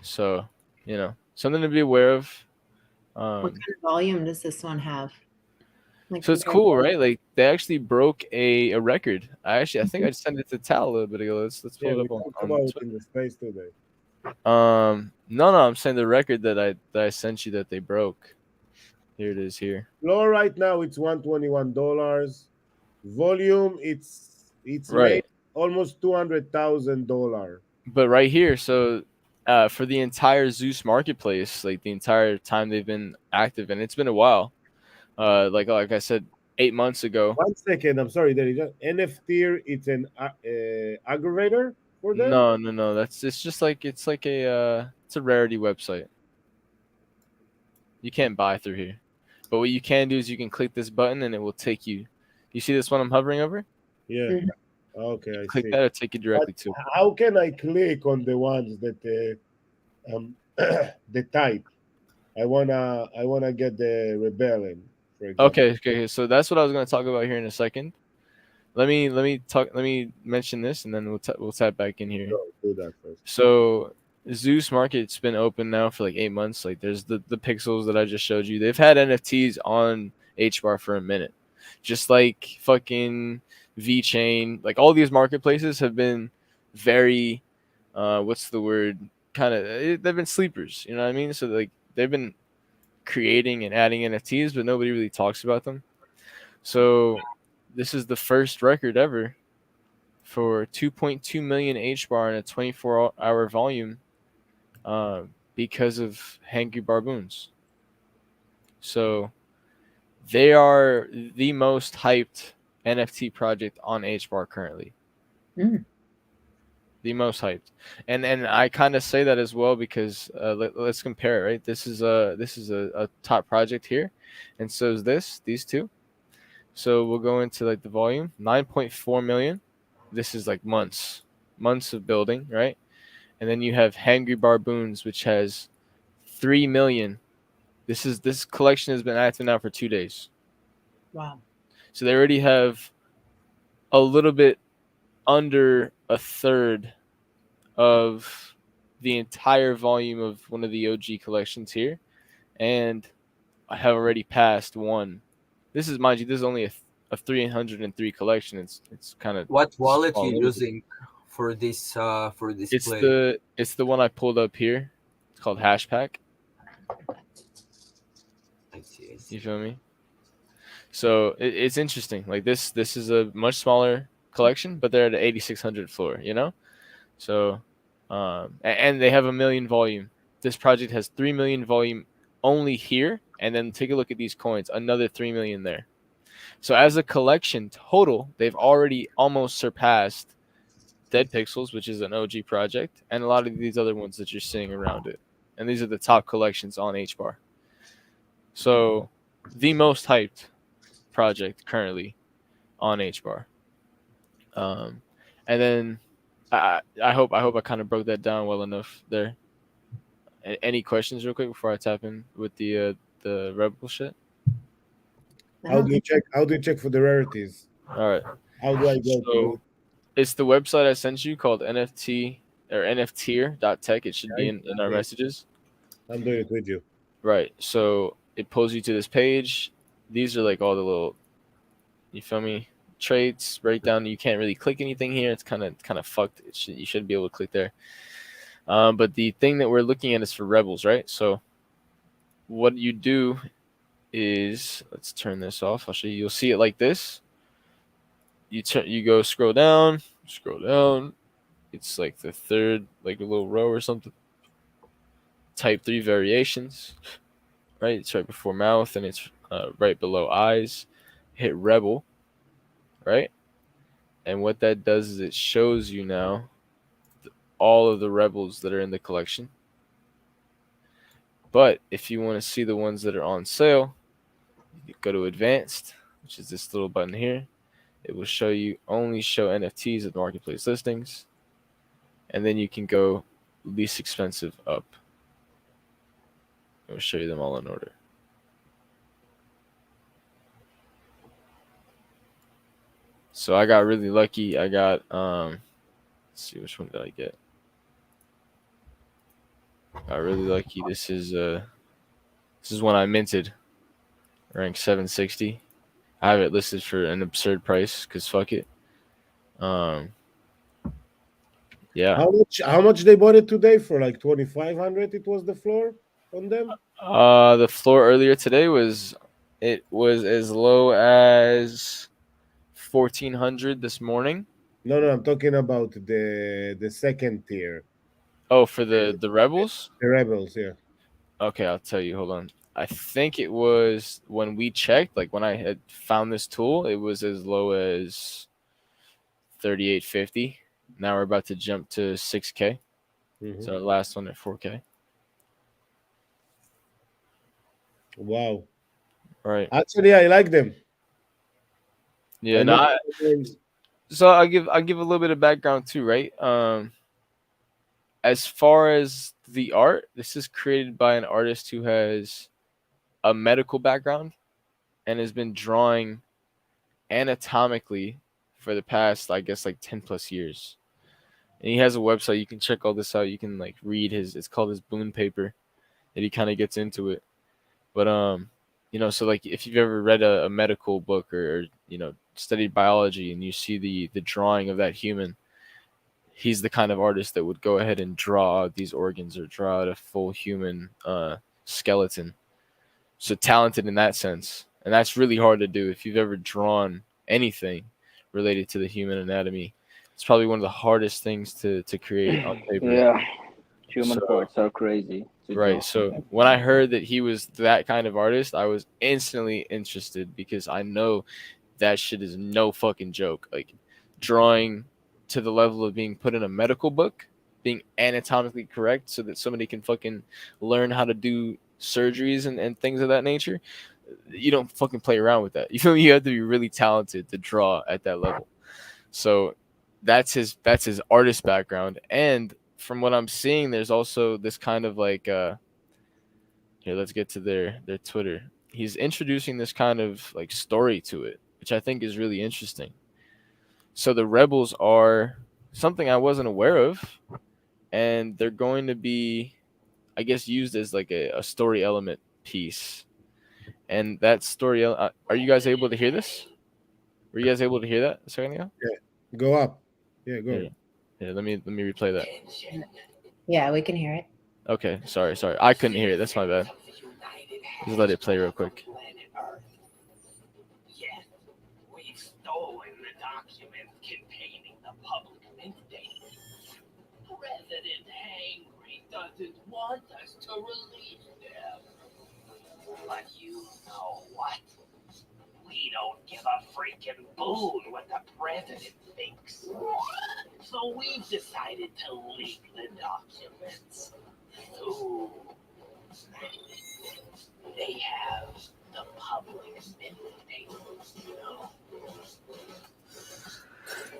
so something to be aware of. What kind of volume does this one have? Like So it's compared cool, to- right? Like they actually broke a record. I think I just sent it to Tal a little bit ago. Let's Yeah, pull we it up talked on about it Twitter. in the space today. No, I'm saying the record that I sent you that they broke. Here it is here. Floor right now it's $121. Volume it's Right. made almost $200,000. But right here, so for the entire Zeus marketplace, like the entire time they've been active, and it's been a while. Like I said, 8 months ago. 1 second, I'm sorry, there is NFT. It's an aggregator for them. No. It's just like it's a rarity website. You can't buy through here, but what you can do is you can click this button and it will take you. You see this one I'm hovering over? Yeah. Mhm. Okay, I Click see. that, it'll take you directly to it. How can I click on the ones that the type? I wanna get the Rebellion, for example. Okay. So that's what I was going to talk about here in a second. Let me mention this, and then we'll tap back in here. Do that first. So Zeus Market's been open now for like 8 months. Like there's the pixels that I just showed you. They've had NFTs on HBAR for a minute. Just like fucking VeChain, like all these marketplaces have been very what's the word? They've been sleepers, you know what I mean? So like they've been creating and adding NFTs, but nobody really talks about them. So this is the first record ever for 2.2 million HBAR in a 24-hour volume because of Hangry Barboons. So they are the most hyped NFT project on HBAR currently. The most hyped, and I kind of say that as well because let's compare, right? This is a top project here, and so is these two. So we'll go into like the volume, 9.4 million. This is like months of building, right? And then you have Hangry Barboons, which has 3 million. This collection has been active now for 2 days. Wow. So they already have a little bit under a third of the entire volume of one of the OG collections here, and I have already passed one. This is, mind you, this is only a 303 collection. It's kind of What wallet small. you using for this It's play? the one I pulled up here. It's called Hashpack. I see. You feel me? So it's interesting. Like this is a much smaller collection, but they're at the 8600 floor. You know, so and they have 1 million volume. This project has 3 million volume only here, and then take a look at these coins. Another 3 million there. So as a collection total, they've already almost surpassed Dead Pixels, which is an OG project, and a lot of these other ones that you're seeing around it. And these are the top collections on HBAR. So the most hyped project currently on HBAR. And then I hope I kind of broke that down well enough there. Any questions real quick before I tap in with the Rebel shit? How do you check for the rarities? All right. How do I go to it? It's the website I sent you called NFT or NFTer.tech. It should be in our messages. I'm doing it with you. Right. So it pulls you to this page. These are like all the little, you feel me, traits, breakdown. You can't really click anything here. It's kind of fucked. You should be able to click there. But the thing that we're looking at is for rebels, right? So what you do is, let's turn this off. I'll show you. You'll see it like this. You go scroll down. It's like the third, like a little row or something. Type 3 variations, right? It's right before mouth and it's right below eyes. Hit Rebel, right? And what that does is it shows you now all of the rebels that are in the collection. But if you want to see the ones that are on sale, you go to Advanced, which is this little button here. It will show you only show NFTs at marketplace listings. And then you can go least expensive up. It will show you them all in order. So I got really lucky. I got let's see, which one did I get? Got really lucky. This is one I minted. Rank 760. I have it listed for an absurd price because fuck it. Yeah. How much they bought it today for? Like 2,500. It was the floor on them. The floor earlier today was as low as 1,400 this morning. No, I'm talking about the second tier. Oh, for the rebels. The rebels, yeah. Okay, I'll tell you. Hold on. I think it was when we checked, like when I had found this tool, it was as low as 3,850. Now we're about to jump to 6K. So our last one at 4K. Wow. Right. Actually, I like them. Yeah. So I'll give a little bit of background too, right? as far as the art, this is created by an artist who has a medical background and has been drawing anatomically for the past, I guess, like 10 plus years. And he has a website. You can check all this out. You can like read it's called his Boon paper, that he kind of gets into it. But so like if you've ever read a medical book or studied biology and you see the drawing of that human, he's the kind of artist that would go ahead and draw out these organs or draw out a full human skeleton. So talented in that sense. And that's really hard to do. If you've ever drawn anything related to the human anatomy, it's probably one of the hardest things to create on paper. Yeah, human parts are crazy. Right. So when I heard that he was that kind of artist, I was instantly interested because I know that shit is no fucking joke. Like drawing to the level of being put in a medical book, being anatomically correct so that somebody can fucking learn how to do surgeries and things of that nature. You don't fucking play around with that. You feel me? You have to be really talented to draw at that level. So that's his artist background. And from what I'm seeing, there's also this kind of like here, let's get to their Twitter. He's introducing this kind of like story to it, which I think is really interesting. So the rebels are something I wasn't aware of, and they're going to be, I guess, used as like a story element piece. And that story, are you guys able to hear this? Were you guys able to hear that a second ago? Yeah, go up. Yeah, go. Yeah, let me replay that. Yeah, we can hear it. Okay, sorry. I couldn't hear it. That's my bad. Just let it play real quick. Yes, we've stolen the document containing the public mint data. President Hangry doesn't want us to release them. But you know what? We don't give a freaking boon what the president thinks. So we've decided to leak the documents. Ooh. They have the public mint data, you know.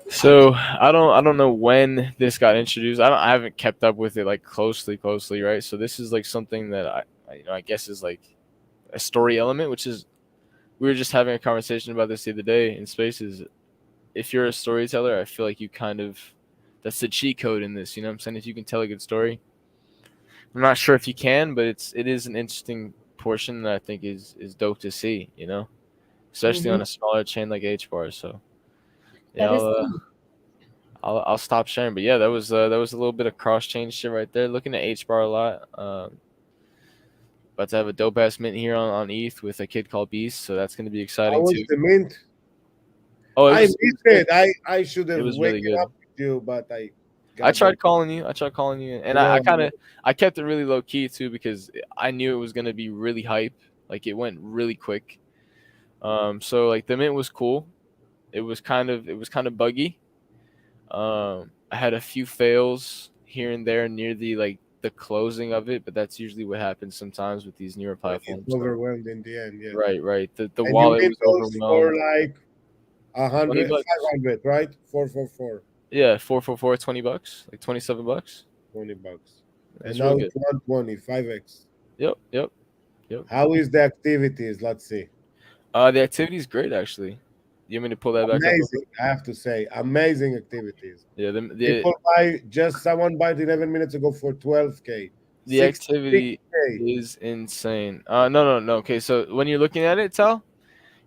So I don't know when this got introduced. I haven't kept up with it like closely, right? So this is like something that I guess is like a story element, which is, we were just having a conversation about this the other day in Spaces. If you're a storyteller, I feel like you kind of, that's the cheat code in this. You know what I'm saying? If you can tell a good story, I'm not sure if you can, but it is an interesting portion that I think is dope to see. You know, especially on a smaller chain like HBAR. So yeah, I'll stop sharing. But yeah, that was a little bit of cross chain shit right there. Looking at HBAR a lot. About to have a dope ass mint here on ETH with a kid called Beast, so that's going to be exciting How was too. the mint? Oh, I missed it. I should have was waken really good. up with you, but I tried calling you. And I kept it really low key too because I knew it was going to be really hype. Like it went really quick. So like the mint was cool. It was kind of buggy. I had a few fails here and there near the closing of it, but that's usually what happens sometimes with these newer platforms. It's overwhelmed in the end, yeah. Right. The and wallet you was those overwhelmed. for like 100, 20 bucks. 500, right? 444. Yeah, 444, $20, like $27. $20. That's and now real good. it's 120, 5x. Yep. How is the activities? Let's see. The activity is great, actually. You want me to pull that back Amazing, I have to say. Amazing activities. Yeah, People someone bought 11 minutes ago for 12K. The activity is insane. No. Okay, so when you're looking at it, Tal,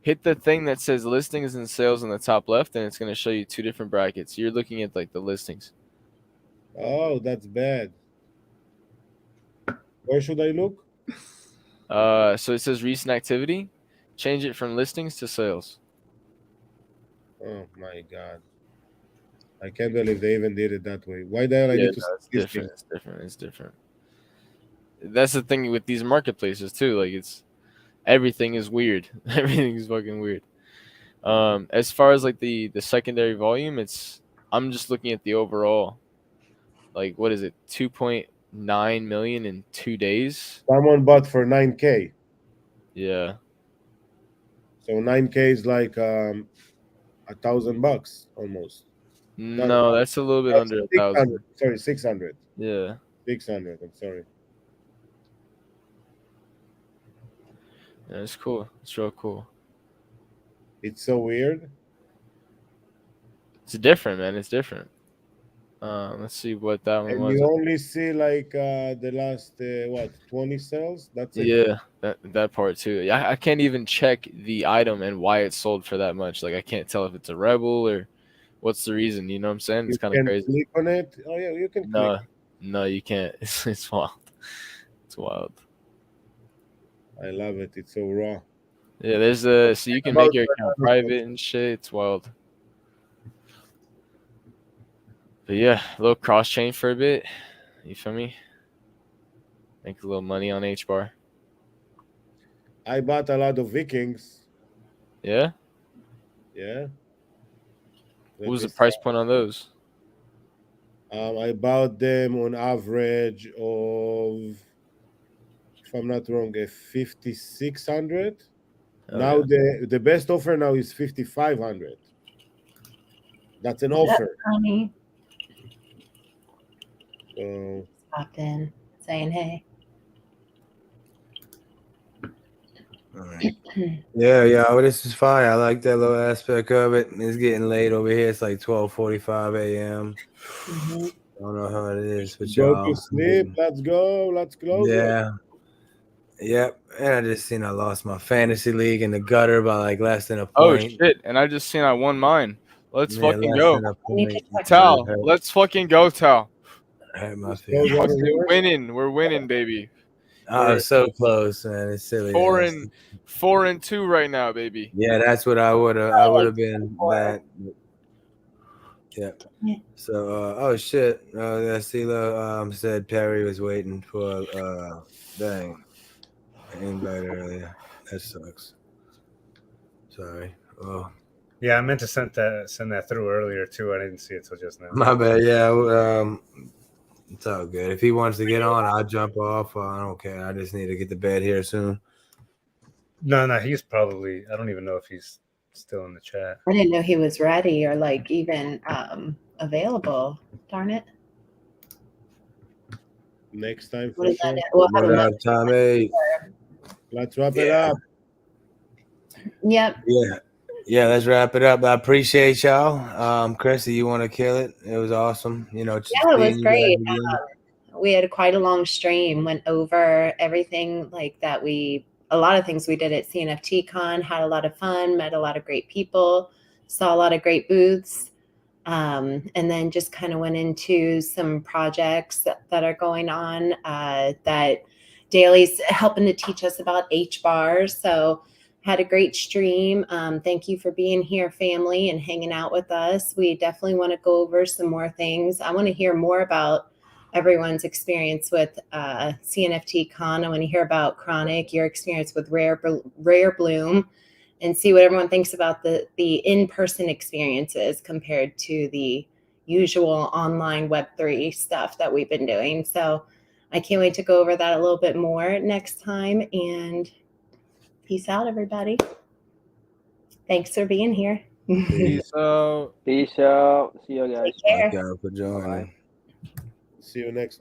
hit the thing that says listings and sales on the top left, and it's going to show you two different brackets. You're looking at like the listings. Oh, that's bad. Where should I look? So it says recent activity. Change it from listings to sales. Oh my god. I can't believe they even did it that way. Why the hell I need to see It's different. That's the thing with these marketplaces too. Like everything is weird. Everything is fucking weird. As far as like the secondary volume, I'm just looking at the overall. Like what is it? 2.9 million in 2 days. Someone bought for 9K. Yeah. So 9K is like $1,000 almost. No, that's a little bit under 1,000. Sorry, 600. Yeah. 600. I'm sorry. Yeah, it's cool. It's real cool. It's so weird. It's different, man. It's different. Let's see what that one And was. you only see like the last what 20 cells. That's it. Yeah, that part too. Yeah, I can't even check the item and why it's sold for that much. Like I can't tell if it's a rebel or what's the reason. You know what I'm saying? You It's kind of can crazy. click on it. Oh yeah, you can click. No, you can't. It's wild. It's wild. I love it. It's so raw. Yeah, there's a so you can make your account private and shit. It's wild. But yeah, a little cross chain for a bit. You feel me? Make a little money on H bar. I bought a lot of Vikings. Yeah. Yeah. What was the price point on those? I bought them on average of, if I'm not wrong, a 5,600. Now the best offer now is 5,500. That's an offer. Honey So popped in saying hey. All right. Yeah. Well, this is fire. I like that little aspect of it. It's getting late over here. It's like 12:45 a.m. Mm-hmm. I don't know how it is, but go y'all. to sleep. Let's go. Let's close it. Yeah. Yep. And I just seen I lost my fantasy league in the gutter by like less than a point. Oh shit! And I just seen I won mine. Let's fucking less go, than a point. Tal. Let's fucking go, Tal. Hurt my Close feelings. one of Fucking yours. winning. We're winning, baby. Oh, so close, man. It's silly. 4-2 right now, baby. Yeah, that's what I would have been that. Yeah. So oh shit. That Sela said Perry was waiting for dang invite earlier. That sucks. Sorry. Oh. Yeah, I meant to send that through earlier too. I didn't see it till just now. My bad. Yeah. It's all good. If he wants to get on, I'll jump off. I don't care. I just need to get to bed here soon. No, he's probably. I don't even know if he's still in the chat. I didn't know he was ready or like even available. Darn it. Next time What for is sure. that? We'll have What up, Tommy? Let's wrap it up. Yep. Yeah, let's wrap it up. I appreciate y'all. Chrissy, you want to kill it? It was awesome. You know, just Yeah, it was seeing you great. guys again. We had quite a long stream, went over everything like that. A lot of things we did at CNFTCon, had a lot of fun, met a lot of great people, saw a lot of great booths, and then just kind of went into some projects that are going on that Daly's helping to teach us about H-bars. So had a great stream. Thank you for being here, family, and hanging out with us. We definitely want to go over some more things. I want to hear more about everyone's experience with CNFTCon. I want to hear about Chronic, your experience with Rare Bloom, and see what everyone thinks about the in-person experiences compared to the usual online Web3 stuff that we've been doing. So I can't wait to go over that a little bit more next time. And peace out, everybody. Thanks for being here. Peace out. Peace out. See you guys. Take care. Thank y'all for joining. See you next one.